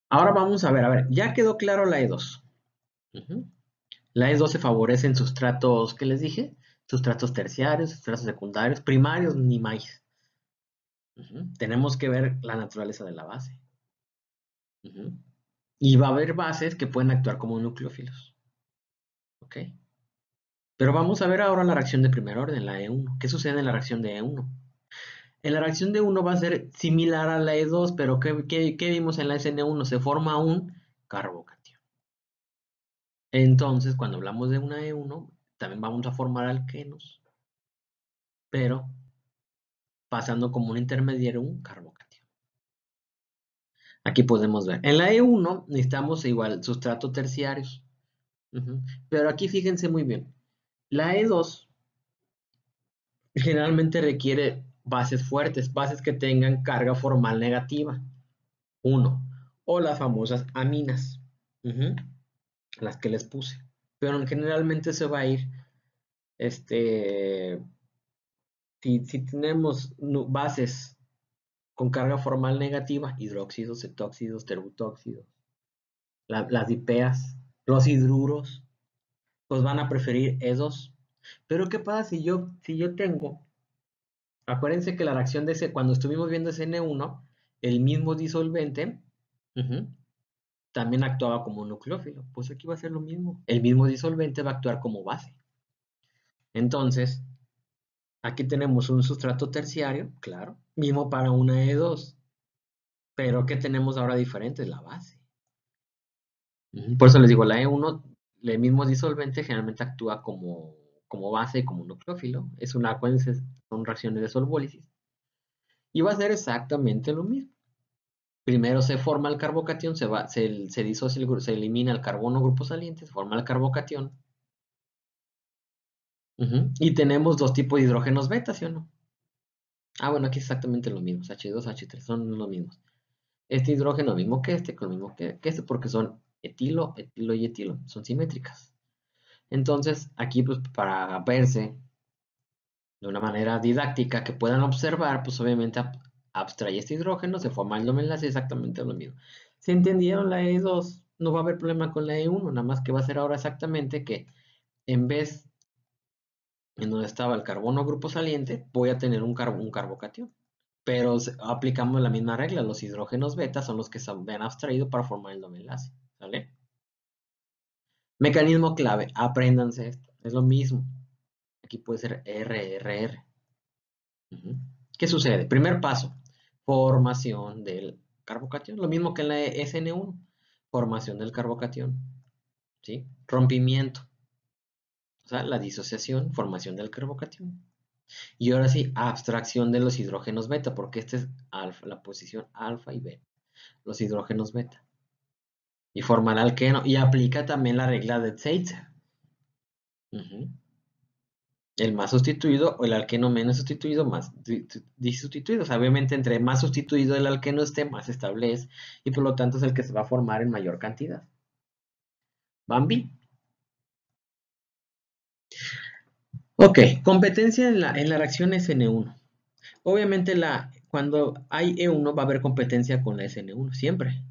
Ahora vamos a ver, ya quedó claro la E2. La E2 se favorece en sustratos, ¿qué les dije? Sustratos terciarios, sustratos secundarios, primarios, ni más. Tenemos que ver la naturaleza de la base. Y va a haber bases que pueden actuar como nucleófilos. ¿Ok? Pero vamos a ver ahora la reacción de primer orden, la E1. ¿Qué sucede en la reacción de E1? En la reacción de 1 va a ser similar a la E2, pero ¿qué vimos en la SN1? Se forma un carbocatión. Entonces, cuando hablamos de una E1, también vamos a formar alquenos, pero pasando como un intermediario un carbocatión. Aquí podemos ver. En la E1 necesitamos igual sustrato terciarios. Pero aquí fíjense muy bien. La E2 generalmente requiere bases fuertes, bases que tengan carga formal negativa. Uno, o las famosas aminas, las que les puse. Pero generalmente se va a ir, si tenemos bases con carga formal negativa, hidróxidos, cetóxidos, terbutóxidos, las dipeas, los hidruros, pues van a preferir E2. Pero ¿qué pasa si yo tengo? Acuérdense que la reacción de ese, cuando estuvimos viendo ese N1, el mismo disolvente también actuaba como nucleófilo. Pues aquí va a ser lo mismo. El mismo disolvente va a actuar como base. Entonces, aquí tenemos un sustrato terciario, claro, mismo para una E2. Pero ¿qué tenemos ahora diferente? La base. Por eso les digo, la E1, el mismo disolvente generalmente actúa como base, como nucleófilo. Acuérdense, son reacciones de solvólisis. Y va a ser exactamente lo mismo. Primero se forma el carbocatión, se disocia, se elimina el carbono grupo saliente, se forma el carbocatión. Y tenemos dos tipos de hidrógenos beta, ¿sí o no? Bueno, aquí es exactamente lo mismo, H2, H3, son los mismos. Este hidrógeno mismo que este, con lo mismo que este, porque son etilo, etilo y etilo, son simétricas. Entonces, aquí pues para verse de una manera didáctica que puedan observar, pues obviamente abstrae este hidrógeno, se forma el doble enlace, exactamente lo mismo. Si entendieron la E2, no va a haber problema con la E1, nada más que va a ser ahora exactamente que en vez en donde estaba el carbono grupo saliente, voy a tener un carbocatión. Pero aplicamos la misma regla, los hidrógenos beta son los que se han abstraído para formar el doble enlace. ¿Sale? Mecanismo clave, apréndanse esto, es lo mismo. Aquí puede ser RRR. ¿Qué sucede? Primer paso, formación del carbocatión, lo mismo que en la SN1, formación del carbocatión, ¿sí? Rompimiento, o sea, la disociación, formación del carbocatión. Y ahora sí, abstracción de los hidrógenos beta, porque esta es la posición alfa y beta, los hidrógenos beta. Y forma el alqueno, y aplica también la regla de Zeitzer. El más sustituido o el alqueno menos sustituido más disustituido. O sea, obviamente entre más sustituido el alqueno esté, más estable es y por lo tanto es el que se va a formar en mayor cantidad. Bambi. Ok, competencia en la reacción SN1. Obviamente cuando hay E1 va a haber competencia con la SN1, siempre.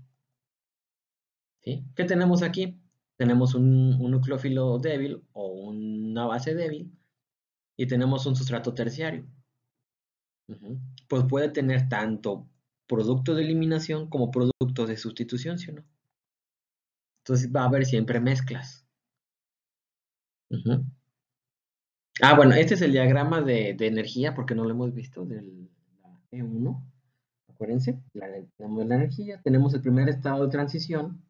¿Sí? ¿Qué tenemos aquí? Tenemos un nucleófilo débil o una base débil y tenemos un sustrato terciario. Pues puede tener tanto producto de eliminación como producto de sustitución, ¿sí o no? Entonces va a haber siempre mezclas. Ujú. Bueno, este es el diagrama de energía, porque no lo hemos visto, del E1. Acuérdense, tenemos la energía, tenemos el primer estado de transición.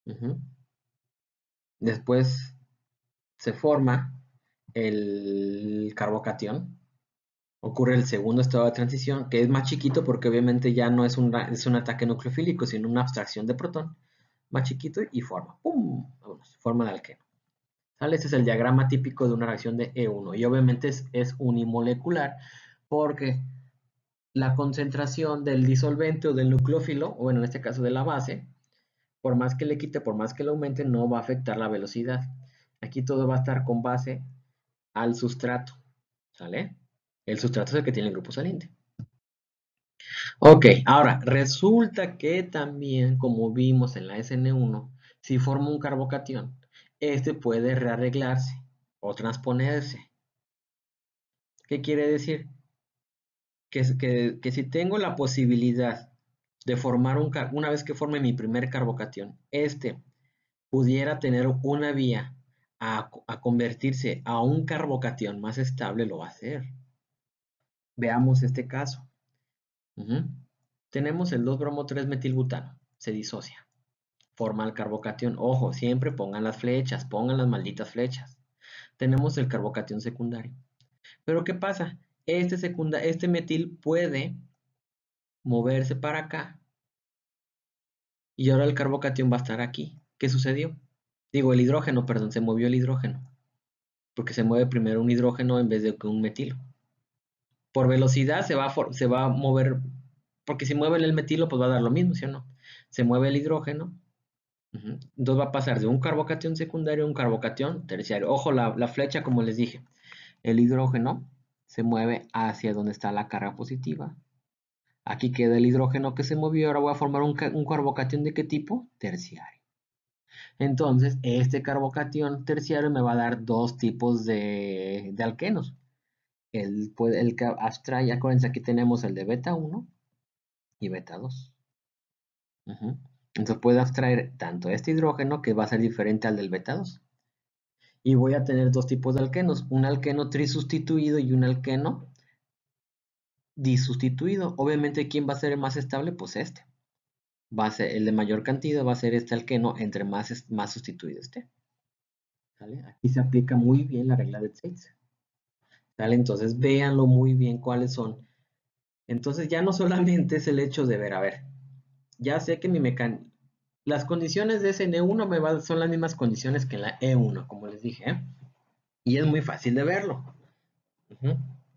Ujú. Después se forma el carbocatión. ocurre el segundo estado de transición, que es más chiquito porque obviamente ya no es un ataque nucleofílico, sino una abstracción de protón, más chiquito y forma, ¡pum! Vámonos, forma de alqueno. ¿Sale? Este es el diagrama típico de una reacción de E1 y obviamente es unimolecular porque la concentración del disolvente o del nucleófilo, o bueno, en este caso de la base, por más que le quite, por más que le aumente, no va a afectar la velocidad. Aquí todo va a estar con base al sustrato, ¿sale? El sustrato es el que tiene el grupo saliente. Ok, ahora, resulta que también, como vimos en la SN1, si forma un carbocatión, este puede rearreglarse o transponerse. ¿Qué quiere decir? Que si tengo la posibilidad de formar una vez que forme mi primer carbocatión, este pudiera tener una vía a convertirse a un carbocatión más estable, lo va a hacer. Veamos este caso. Ujú. Tenemos el 2-bromo-3-metilbutano, se disocia, forma el carbocatión. Ojo, siempre pongan las flechas, pongan las malditas flechas. Tenemos el carbocatión secundario. Pero ¿qué pasa? Este metil puede moverse para acá y ahora el carbocatión va a estar aquí. ¿Qué sucedió? Digo, el hidrógeno, perdón, se movió el hidrógeno, porque se mueve primero un hidrógeno en vez de un metilo. Por velocidad se va a mover, porque si mueve el metilo, pues va a dar lo mismo, ¿sí o no? Se mueve el hidrógeno, entonces va a pasar de un carbocatión secundario a un carbocatión terciario. Ojo, la flecha, como les dije, el hidrógeno se mueve hacia donde está la carga positiva. Aquí queda el hidrógeno que se movió, ahora voy a formar un carbocatión ¿de qué tipo? Terciario. Entonces, este carbocatión terciario me va a dar dos tipos de alquenos. El que abstrae, acuérdense, aquí tenemos el de beta 1 y beta 2. Entonces puedo abstraer tanto este hidrógeno, que va a ser diferente al del beta 2. Y voy a tener dos tipos de alquenos, un alqueno trisustituido y un alqueno disustituido. Obviamente, ¿quién va a ser el más estable? Pues este. Va a ser el de mayor cantidad, va a ser este alqueno entre más sustituido esté. ¿Sale? Aquí se aplica muy bien la regla de Zeitz. ¿Sale? Entonces véanlo muy bien cuáles son. Entonces ya no solamente es el hecho de ver, a ver, ya sé que las condiciones de SN1 son las mismas condiciones que en la E1, como les dije, ¿eh? Y es muy fácil de verlo.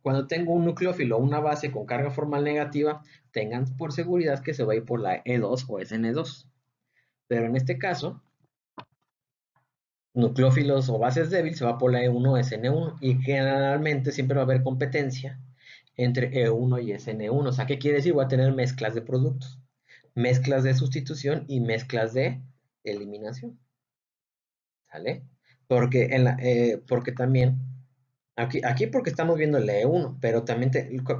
Cuando tengo un nucleófilo o una base con carga formal negativa, tengan por seguridad que se va a ir por la E2 o SN2. Pero en este caso, nucleófilos o bases débiles se va por la E1 o SN1 y generalmente siempre va a haber competencia entre E1 y SN1. O sea, ¿qué quiere decir? Voy a tener mezclas de productos, mezclas de sustitución y mezclas de eliminación. ¿Sale? Porque también, aquí porque estamos viendo el E1, pero también,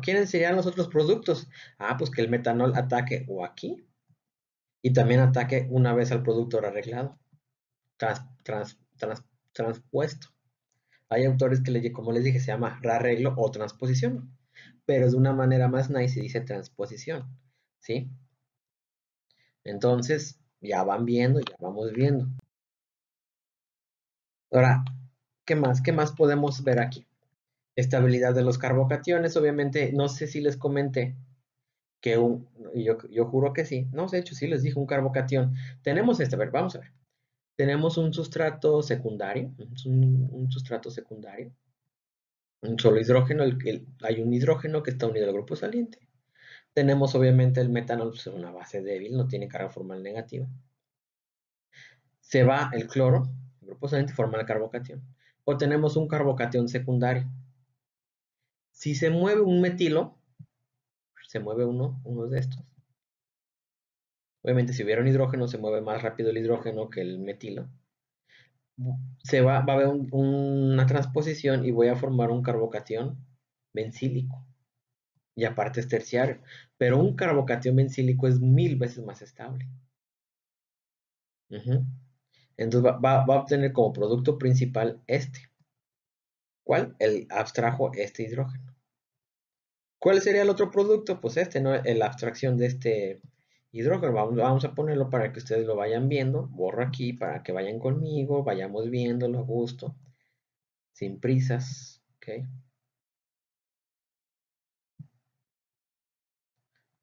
¿quiénes serían los otros productos? Ah, pues que el metanol ataque o aquí y también ataque una vez al producto arreglado, transpuesto. Hay autores que, como les dije, se llama rearreglo o transposición, pero de una manera más nice se dice transposición, ¿sí? Entonces, ya van viendo, ya vamos viendo. Ahora, ¿qué más? ¿Qué más podemos ver aquí? Estabilidad de los carbocationes, obviamente, no sé si les comenté que yo juro que sí, no sé, de hecho sí les dije un carbocatión. Tenemos a ver, vamos a ver. Tenemos un sustrato secundario, un sustrato secundario, un solo hidrógeno, hay un hidrógeno que está unido al grupo saliente. Tenemos obviamente el metanol, pues es una base débil, no tiene carga formal negativa. Se va el cloro, el grupo saliente forma el carbocatión. O tenemos un carbocatión secundario. Si se mueve un metilo, se mueve uno de estos. Obviamente, si hubiera un hidrógeno, se mueve más rápido el hidrógeno que el metilo. Va a haber una transposición y voy a formar un carbocatión bencílico. Y aparte es terciario. Pero un carbocatión bencílico es 1000 veces más estable. Entonces va a obtener como producto principal este. ¿Cuál? El abstrajo este hidrógeno. ¿Cuál sería el otro producto? Pues este, ¿no? La abstracción de este hidrógeno. Vamos a ponerlo para que ustedes lo vayan viendo. Borro aquí para que vayan conmigo, vayamos viéndolo a gusto, sin prisas. ¿Ok?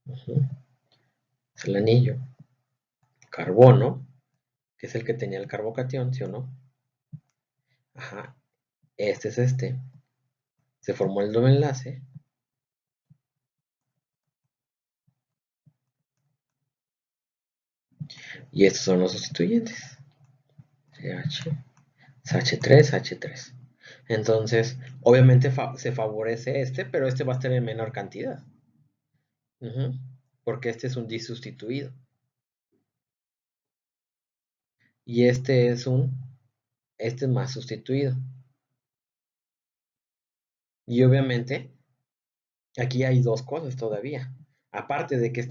Ujú. Es el anillo. Carbono, que es el que tenía el carbocatión, ¿sí o no? Ajá. Este es este. Se formó el doble enlace. Y estos son los sustituyentes. CH, CH3, H3. Entonces, obviamente se favorece este, pero este va a estar en menor cantidad. Ujú. Porque este es un disustituido. Y este es más sustituido. Y obviamente, aquí hay dos cosas todavía. Aparte de que,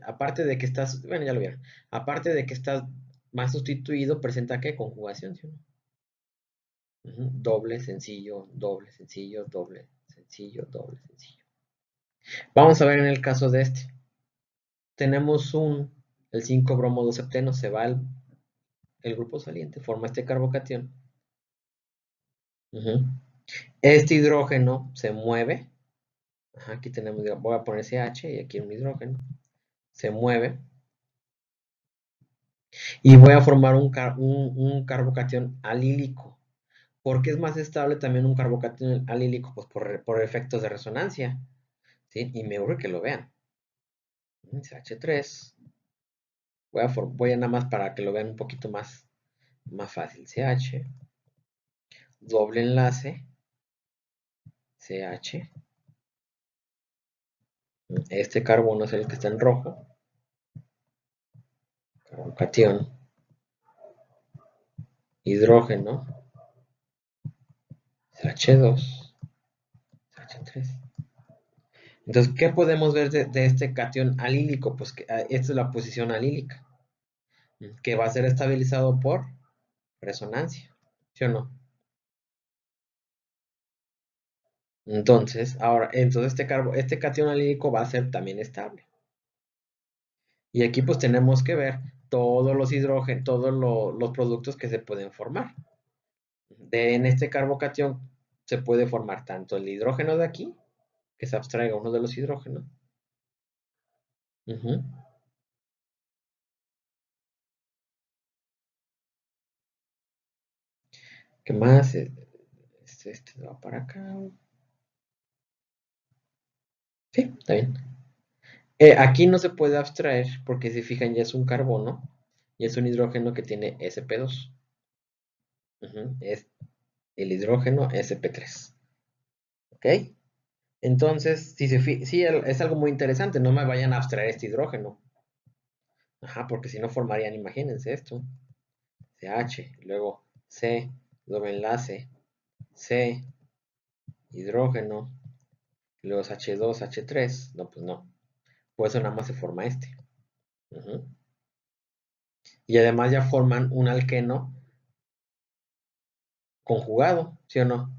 aparte de que estás, bueno, ya lo vieron. Aparte de que estás más sustituido, presenta ¿qué? Conjugación, ¿sí o no? Ujú. Doble, sencillo, doble, sencillo, doble, sencillo, doble, sencillo. Vamos a ver en el caso de este. Tenemos el 5-bromo 2-hepteno, se va el grupo saliente, forma este carbocatión. Ujú. Este hidrógeno se mueve. Ajá, aquí tenemos, voy a poner CH y aquí un hidrógeno. Se mueve. Y voy a formar un carbocatión alílico. ¿Por qué es más estable también un carbocatión alílico? Pues por efectos de resonancia. ¿Sí? Y me urge que lo vean. CH3. Voy a nada más para que lo vean un poquito más fácil. CH. Doble enlace. CH. Este carbono es el que está en rojo. Carbocatión. Hidrógeno. CH2. CH3. Entonces, ¿qué podemos ver de este catión alílico? Pues que esta es la posición alílica, que va a ser estabilizado por resonancia, ¿sí o no? Entonces, este catión alílico va a ser también estable. Y aquí pues tenemos que ver todos los hidrógenos, todos los productos que se pueden formar. En este carbocatión se puede formar tanto el hidrógeno de aquí, que se abstraiga uno de los hidrógenos. Ujú. ¿Qué más? Este va para acá. Sí, está bien. Aquí no se puede abstraer porque si fijan ya es un carbono y es un hidrógeno que tiene sp2. Ujú. Es el hidrógeno sp3. ¿Ok? Entonces, sí, es algo muy interesante. No me vayan a abstraer este hidrógeno. Ajá, porque si no formarían, imagínense esto. CH, luego C, doble enlace, C, hidrógeno, luego H2, H3. No, pues no. Por eso nada más se forma este. Ujú. Y además ya forman un alqueno conjugado, ¿sí o no?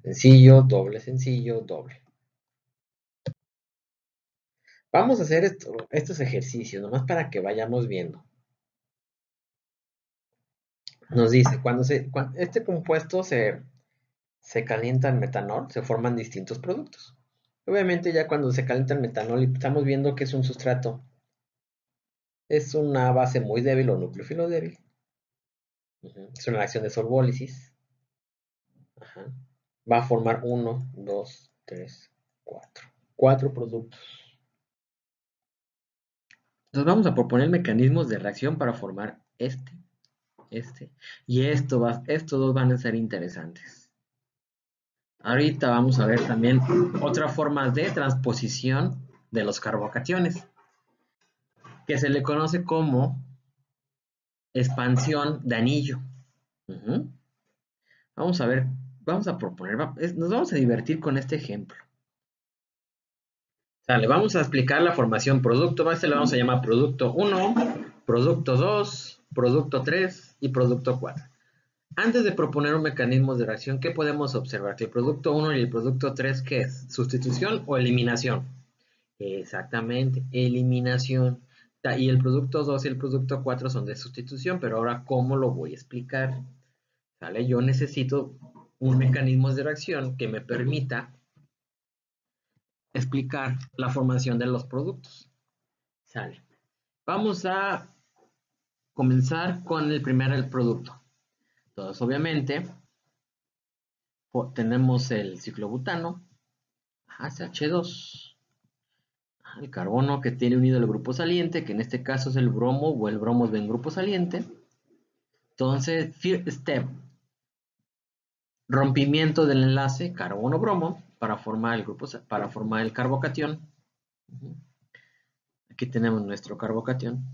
Sencillo, doble, sencillo, doble. Vamos a hacer estos ejercicios, nomás para que vayamos viendo. Nos dice, cuando este compuesto se calienta el metanol, se forman distintos productos. Obviamente ya cuando se calienta el metanol y estamos viendo que es un sustrato, es una base muy débil o nucleófilo débil. Es una reacción de solvólisis. Ajá. Va a formar 1, 2, 3, 4. 4 productos. Entonces vamos a proponer mecanismos de reacción para formar este. Y estos dos van a ser interesantes. Ahorita vamos a ver también otra forma de transposición de los carbocationes, que se le conoce como expansión de anillo. Ujú. Vamos a ver, vamos a proponer, nos vamos a divertir con este ejemplo. Sale, vamos a explicar la formación producto. Este le vamos a llamar producto 1, producto 2, producto 3 y producto 4. Antes de proponer un mecanismo de reacción, ¿qué podemos observar? Que el producto 1 y el producto 3, ¿qué es? ¿Sustitución o eliminación? Exactamente, eliminación. Y el producto 2 y el producto 4 son de sustitución, pero ahora, ¿cómo lo voy a explicar? ¿Sale? Yo necesito un mecanismo de reacción que me permita explicar la formación de los productos. Sale. Vamos a comenzar con el producto. Entonces, obviamente, tenemos el ciclobutano, CH2, el carbono que tiene unido el grupo saliente, que en este caso es el bromo, o el bromo es en grupo saliente. Entonces, first step, rompimiento del enlace carbono-bromo para formar el carbocatión. Aquí tenemos nuestro carbocatión.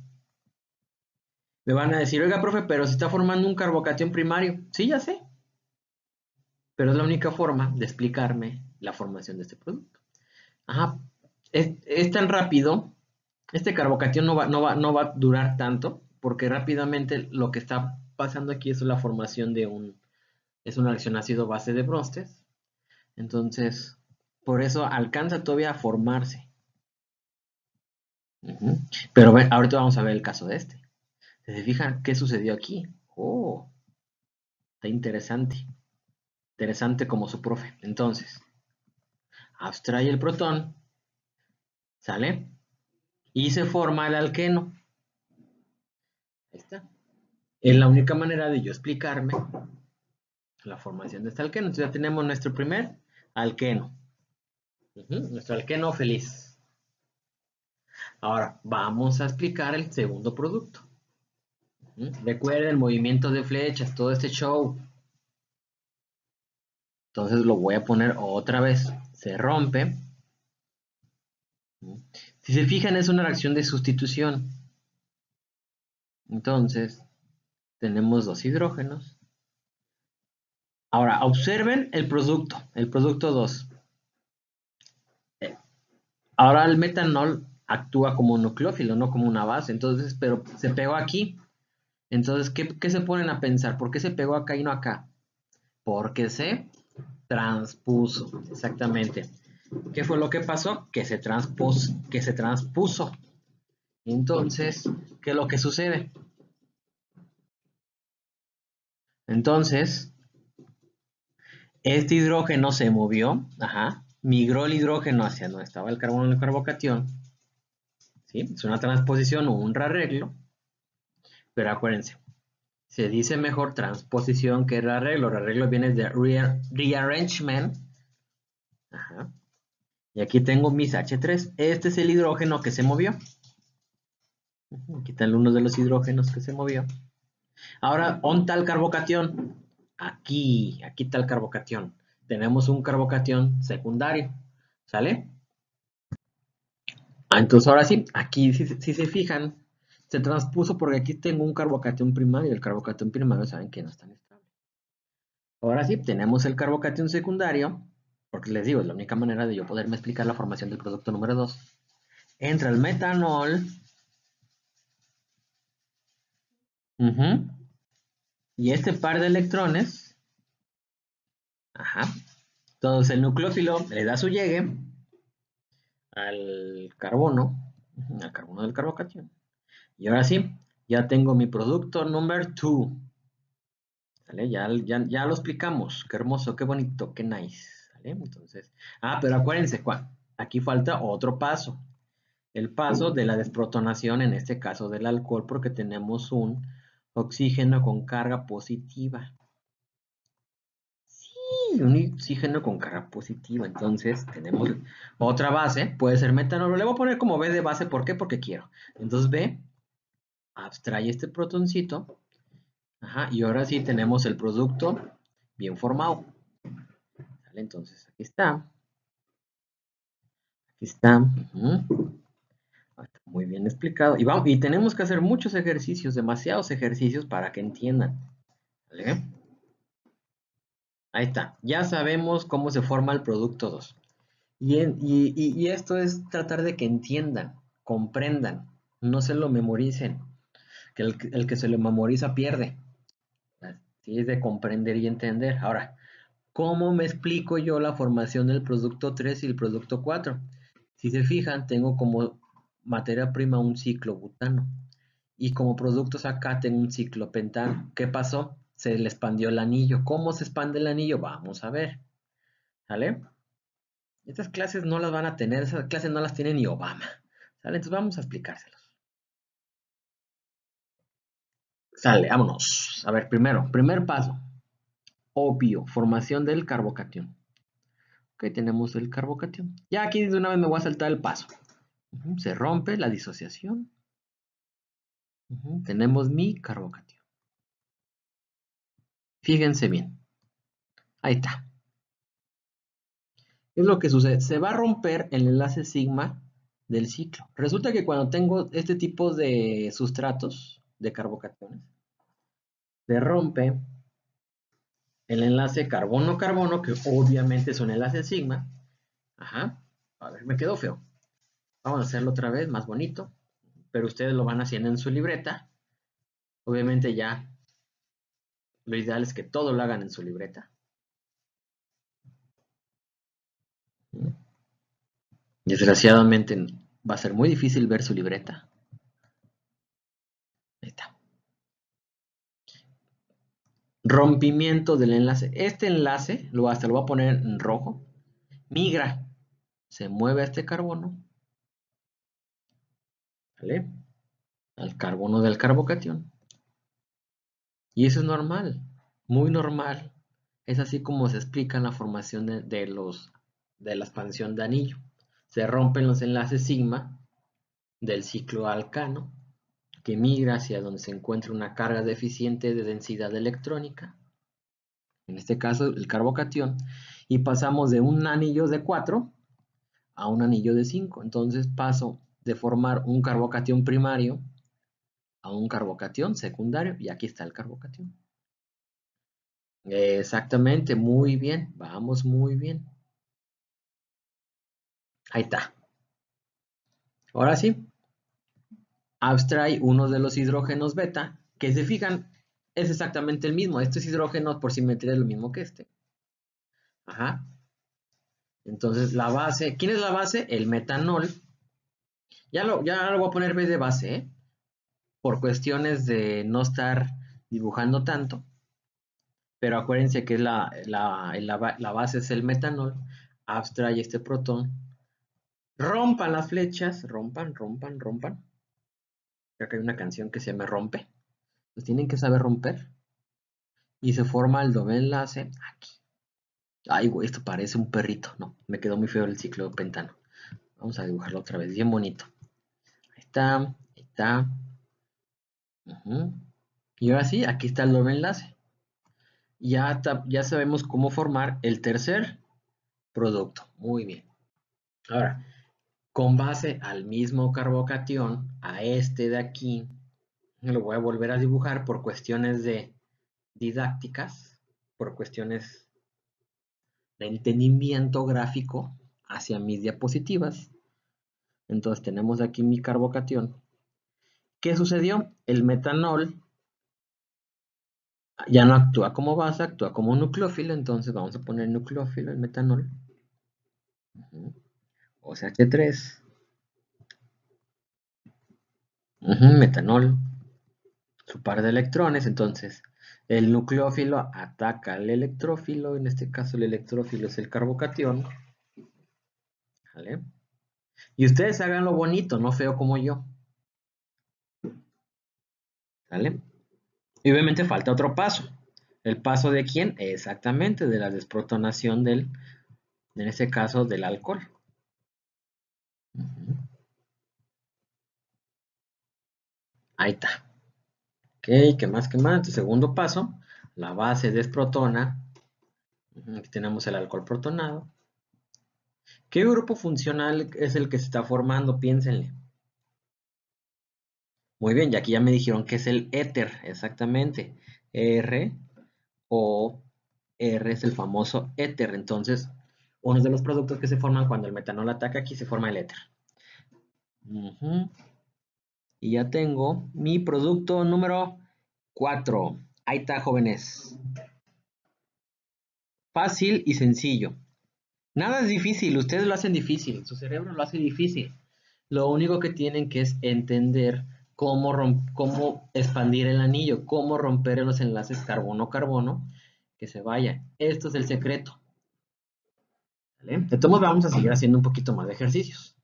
Me van a decir, oiga, profe, pero se está formando un carbocatión primario. Sí, ya sé. Pero es la única forma de explicarme la formación de este producto. Ajá, es tan rápido, este carbocatión no va a durar tanto, porque rápidamente lo que está pasando aquí es la formación es una reacción ácido-base de Bronsted. Entonces, por eso alcanza todavía a formarse. Pero ahorita vamos a ver el caso de este. ¿Se fijan qué sucedió aquí? Oh, está interesante. Interesante como su profe. Entonces, abstrae el protón, ¿sale? Y se forma el alqueno. Ahí está. Es la única manera de yo explicarme la formación de este alqueno. Entonces ya tenemos nuestro primer alqueno. Nuestro alqueno feliz. Ahora, vamos a explicar el segundo producto. Recuerden el movimiento de flechas, todo este show. Entonces lo voy a poner otra vez. Se rompe. Si se fijan, es una reacción de sustitución. Entonces, tenemos dos hidrógenos. Ahora, observen el producto 2. Ahora el metanol actúa como un nucleófilo, no como una base. Entonces, pero se pegó aquí. Entonces, ¿qué se ponen a pensar? ¿Por qué se pegó acá y no acá? Porque se transpuso, exactamente. ¿Qué fue lo que pasó? Que se transpuso. Entonces, ¿qué es lo que sucede? Entonces, este hidrógeno se movió, migró el hidrógeno hacia donde estaba el carbono en el carbocatión. ¿Sí? Es una transposición o un rearreglo. Pero acuérdense, se dice mejor transposición que rearreglo. Rearreglo viene de rearrangement. Y aquí tengo mis H3. Este es el hidrógeno que se movió. Aquí está uno de los hidrógenos que se movió. Ahora, ¿dónde está el carbocatión? Aquí está el carbocatión. Tenemos un carbocatión secundario. ¿Sale? Entonces ahora sí, aquí si se fijan, se transpuso porque aquí tengo un carbocatión primario. El carbocatión primario saben que no es tan estable. Ahora sí, tenemos el carbocatión secundario, porque les digo, es la única manera de yo poderme explicar la formación del producto número 2. Entra el metanol. Y este par de electrones, entonces el nucleófilo le da su llegue al carbono del carbocatión. Y ahora sí, ya tengo mi producto número 2. ¿Sale? Ya lo explicamos. Qué hermoso, qué bonito, qué nice. ¿Sale? Entonces, pero acuérdense, aquí falta otro paso. El paso de la desprotonación, en este caso del alcohol, porque tenemos un oxígeno con carga positiva. Sí, un oxígeno con carga positiva. Entonces, tenemos otra base, puede ser metanol. Le voy a poner como B de base, ¿por qué? Porque quiero. Entonces, B, abstrae este protoncito. Y ahora sí tenemos el producto bien formado. ¿Sale? Entonces, aquí está. Aquí está. Está muy bien explicado. Y tenemos que hacer muchos ejercicios, demasiados ejercicios para que entiendan. ¿Vale? Ahí está. Ya sabemos cómo se forma el producto 2. Y esto es tratar de que entiendan, comprendan, no se lo memoricen. Que el que se lo memoriza pierde. Sí, es de comprender y entender. Ahora, ¿cómo me explico yo la formación del producto 3 y el producto 4? Si se fijan, tengo como materia prima un ciclobutano. Y como productos acá tengo un ciclopentano. ¿Qué pasó? Se le expandió el anillo. ¿Cómo se expande el anillo? Vamos a ver. ¿Sale? Estas clases no las van a tener, esas clases no las tiene ni Obama. ¿Sale? Entonces vamos a explicárselos. Sale, vámonos. A ver, primer paso. Obvio, formación del carbocatión. Ok, tenemos el carbocatión. Ya aquí de una vez me voy a saltar el paso. Se rompe la disociación. Tenemos mi carbocatión. Fíjense bien. Ahí está. ¿Qué es lo que sucede? Se va a romper el enlace sigma del ciclo. Resulta que cuando tengo este tipo de sustratos de carbocationes, se rompe el enlace carbono-carbono, que obviamente es un enlace sigma. Ajá. A ver, me quedó feo. Vamos a hacerlo otra vez, más bonito. Pero ustedes lo van haciendo en su libreta. Obviamente ya lo ideal es que todo lo hagan en su libreta. Desgraciadamente va a ser muy difícil ver su libreta. Ahí está. Rompimiento del enlace. Este enlace, lo voy a poner en rojo, migra, se mueve a este carbono, ¿vale? Al carbono del carbocatión. Y eso es normal, muy normal. Es así como se explica en la formación de la expansión de anillo. Se rompen los enlaces sigma del ciclo alcano, que migra hacia donde se encuentra una carga deficiente de densidad electrónica, en este caso el carbocatión, y pasamos de un anillo de 4 a un anillo de 5. Entonces paso de formar un carbocatión primario a un carbocatión secundario, y aquí está el carbocatión. Exactamente, muy bien, vamos muy bien. Ahí está. Ahora sí, abstrae uno de los hidrógenos beta, que se fijan, es exactamente el mismo. Este es hidrógeno por simetría, es lo mismo que este. Ajá. Entonces la base, ¿quién es la base? El metanol. Ya lo voy a poner B de base, ¿eh? Por cuestiones de no estar dibujando tanto. Pero acuérdense que la base es el metanol. Abstrae este protón. Rompan las flechas. Rompan, rompan, rompan. Creo que hay una canción que se llama Rompe. Pues tienen que saber romper. Y se forma el doble enlace aquí. Ay, güey, esto parece un perrito. No, me quedó muy feo el ciclo de pentano. Vamos a dibujarlo otra vez, bien bonito. Ahí está, ahí está. Y ahora sí, aquí está el doble enlace. Ya sabemos cómo formar el tercer producto. Muy bien. Ahora, con base al mismo carbocatión, a este de aquí, lo voy a volver a dibujar por cuestiones de didácticas, por cuestiones de entendimiento gráfico hacia mis diapositivas. Entonces tenemos aquí mi carbocatión. ¿Qué sucedió? El metanol ya no actúa como base, actúa como nucleófilo, entonces vamos a poner nucleófilo, el metanol. O sea, H3. Metanol, su par de electrones, entonces el nucleófilo ataca al electrófilo, en este caso el electrófilo es el carbocatión, ¿vale? Y ustedes hagan lo bonito, no feo como yo, ¿vale? Y obviamente falta otro paso. ¿El paso de quién? Exactamente, de la desprotonación en este caso, del alcohol. Ahí está. Ok, ¿qué más? ¿Qué más? Entonces, segundo paso, la base desprotona. Aquí tenemos el alcohol protonado. ¿Qué grupo funcional es el que se está formando? Piénsenle. Muy bien, y aquí ya me dijeron que es el éter, exactamente. R o R es el famoso éter. Entonces, uno de los productos que se forman cuando el metanol ataca, aquí se forma el éter. Y ya tengo mi producto número 4. Ahí está, jóvenes. Fácil y sencillo. Nada es difícil, ustedes lo hacen difícil, su cerebro lo hace difícil. Lo único que tienen que es entender cómo expandir el anillo, cómo romper los enlaces carbono-carbono, que se vaya. Esto es el secreto. ¿Vale? Entonces vamos a seguir haciendo un poquito más de ejercicios.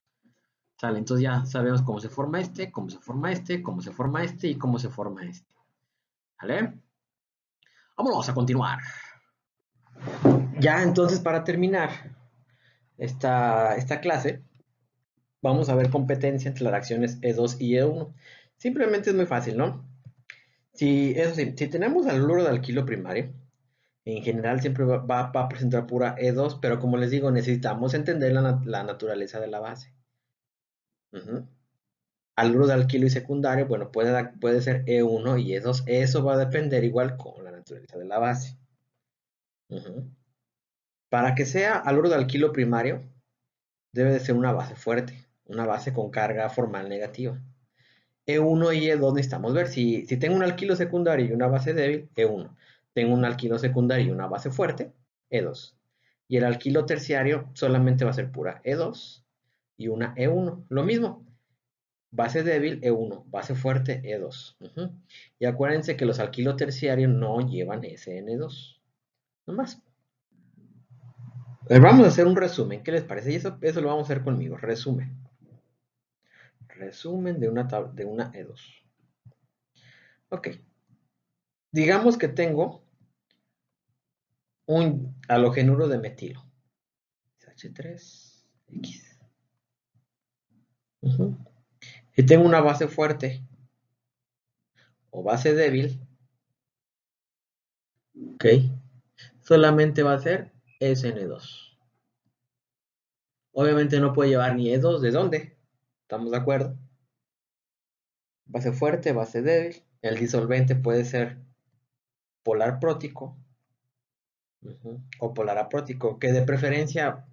¿Sale? Entonces ya sabemos cómo se forma este, cómo se forma este, cómo se forma este y cómo se forma este. ¿Vale? Vámonos a continuar. Ya entonces para terminar esta clase, vamos a ver competencia entre las reacciones E2 y E1. Simplemente es muy fácil, ¿no? Eso sí, si tenemos haluro de alquilo primario, en general siempre va a presentar pura E2, pero como les digo, necesitamos entender la naturaleza de la base. Haluro de alquilo y secundario, bueno, puede ser E1 y E2. Eso va a depender igual con la naturaleza de la base. Para que sea haluro de alquilo primario, debe de ser una base fuerte, una base con carga formal negativa. E1 y E2 necesitamos ver. Si tengo un alquilo secundario y una base débil, E1. Tengo un alquilo secundario y una base fuerte, E2. Y el alquilo terciario solamente va a ser pura E2 y una E1. Lo mismo. Base débil, E1. Base fuerte, E2. Y acuérdense que los alquilos terciarios no llevan SN2. No más. Vamos a hacer un resumen. ¿Qué les parece? Y eso lo vamos a hacer conmigo. Resumen. Resumen de una E2. Ok. Digamos que tengo un halogenuro de metilo. H3X. Y tengo una base fuerte o base débil. Ok. Solamente va a ser SN2. Obviamente no puede llevar ni E2. ¿De dónde? ¿Estamos de acuerdo? Base fuerte, base débil. El disolvente puede ser polar prótico o polar aprótico, que de preferencia,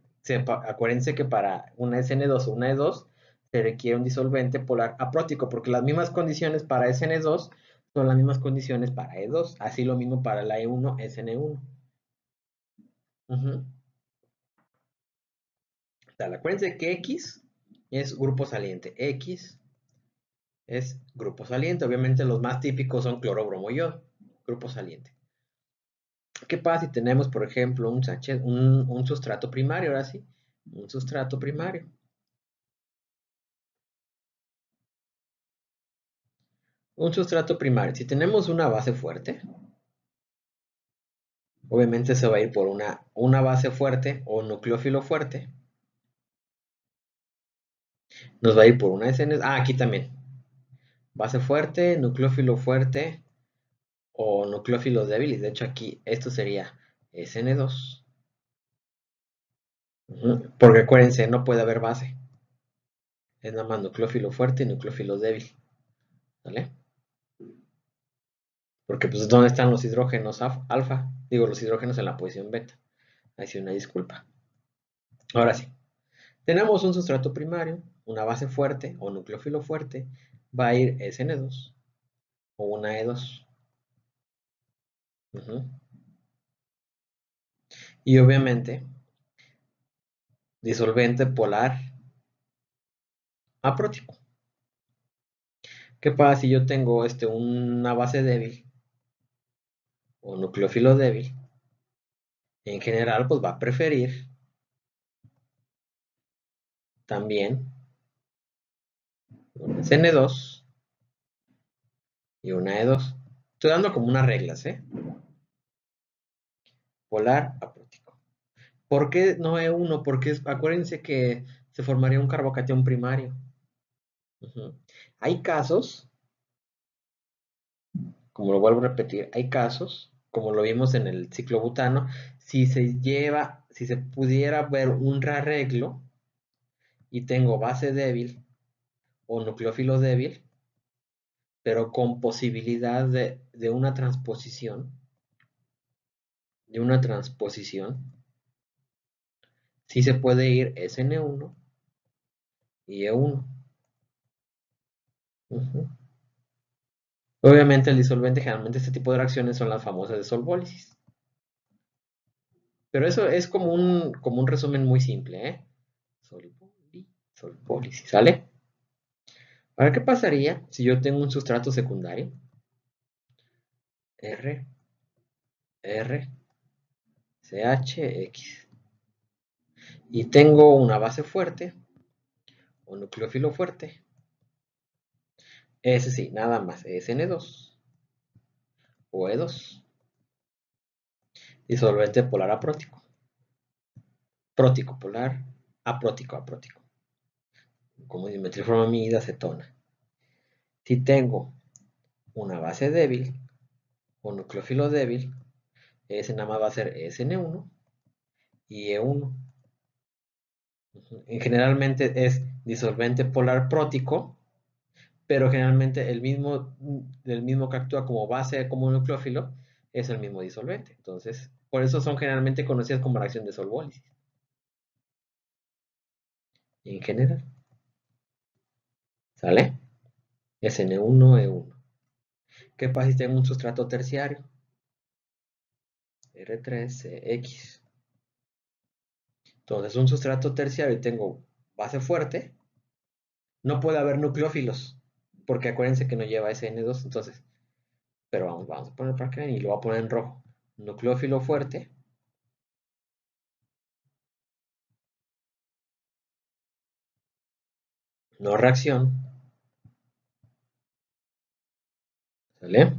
acuérdense que para una SN2 o una E2 se requiere un disolvente polar aprótico, porque las mismas condiciones para SN2 son las mismas condiciones para E2, así lo mismo para la E1, SN1. Acuérdense que X es grupo saliente, X es grupo saliente, obviamente los más típicos son cloro, bromo, yodo, grupo saliente. ¿Qué pasa si tenemos, por ejemplo, un sustrato primario? Ahora sí, un sustrato primario. Un sustrato primario. Si tenemos una base fuerte, obviamente se va a ir por una base fuerte o nucleófilo fuerte. Nos va a ir por una SN. Aquí también. Base fuerte, nucleófilo fuerte o nucleófilo débil. Y de hecho aquí esto sería SN2. Porque acuérdense, no puede haber base. Es nada más nucleófilo fuerte y nucleófilo débil. ¿Vale? Porque pues ¿dónde están los hidrógenos alfa? Digo, los hidrógenos en la posición beta. Ahí sí una disculpa. Ahora sí. Tenemos un sustrato primario, una base fuerte o nucleófilo fuerte, va a ir SN2 o una E2. Y obviamente, disolvente polar aprótico. ¿Qué pasa si yo tengo una base débil o nucleófilo débil? En general, pues va a preferir también una SN2 y una E2. Estoy dando como unas reglas, ¿eh? Polar aprótico. ¿Por qué no E1? Porque acuérdense que se formaría un carbocatión primario. Hay casos, como lo vuelvo a repetir, hay casos, como lo vimos en el ciclobutano, si se pudiera ver un rearreglo y tengo base débil o nucleófilo débil, pero con posibilidad de una transposición, sí se puede ir SN1 y E1. Obviamente el disolvente, generalmente este tipo de reacciones son las famosas de solvólisis. Pero eso es como un resumen muy simple, ¿eh? Solvólisis, ¿sale? Ahora, ¿qué pasaría si yo tengo un sustrato secundario? R, R, CHX. y tengo una base fuerte o nucleófilo fuerte, ese sí, nada más, es N2 o E2, disolvente polar aprótico, prótico polar, aprótico, como dimetilformamida, acetona. Si tengo una base débil o nucleófilo débil, ese nada más va a ser SN1 y E1. Generalmente es disolvente polar prótico, pero generalmente el mismo que actúa como base, como nucleófilo, es el mismo disolvente. Entonces, por eso son generalmente conocidas como reacción de solvólisis. En general, ¿sale? SN1E1. ¿Qué pasa si tengo un sustrato terciario? R3CX. Entonces, un sustrato terciario y tengo base fuerte, no puede haber nucleófilos, porque acuérdense que no lleva SN2, entonces, pero vamos a poner para que vean y lo voy a poner en rojo. Nucleófilo fuerte, no reacción, ¿sale?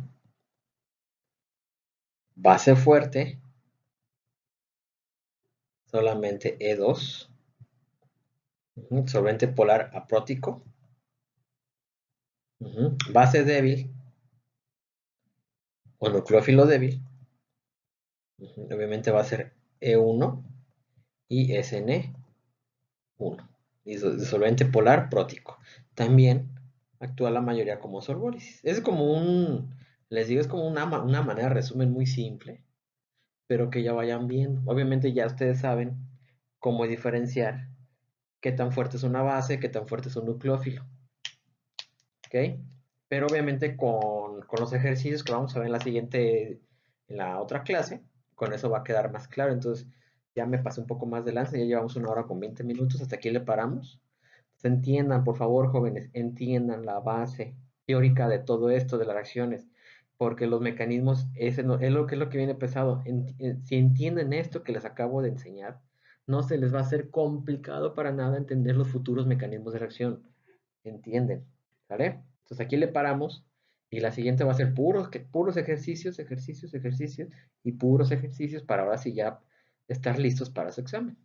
Base fuerte, solamente E2, solvente polar aprótico, base débil o nucleófilo débil, obviamente va a ser E1 y SN1, disolvente polar prótico. También actúa la mayoría como solvólisis. Es como les digo, es como una manera de resumen muy simple, pero que ya vayan bien. Obviamente ya ustedes saben cómo diferenciar qué tan fuerte es una base, qué tan fuerte es un nucleófilo. ¿Ok? Pero obviamente con los ejercicios que vamos a ver en la otra clase, con eso va a quedar más claro. Entonces, ya me pasé un poco más de lanza, ya llevamos 1 hora con 20 minutos, hasta aquí le paramos. Entonces, entiendan, por favor, jóvenes, entiendan la base teórica de todo esto, de las reacciones, porque los mecanismos, es lo que viene pesado. Si entienden esto que les acabo de enseñar, no se les va a hacer complicado para nada entender los futuros mecanismos de reacción. ¿Entienden? ¿Vale? Entonces aquí le paramos y la siguiente va a ser puros ejercicios y puros ejercicios para ahora sí ya estar listos para su examen.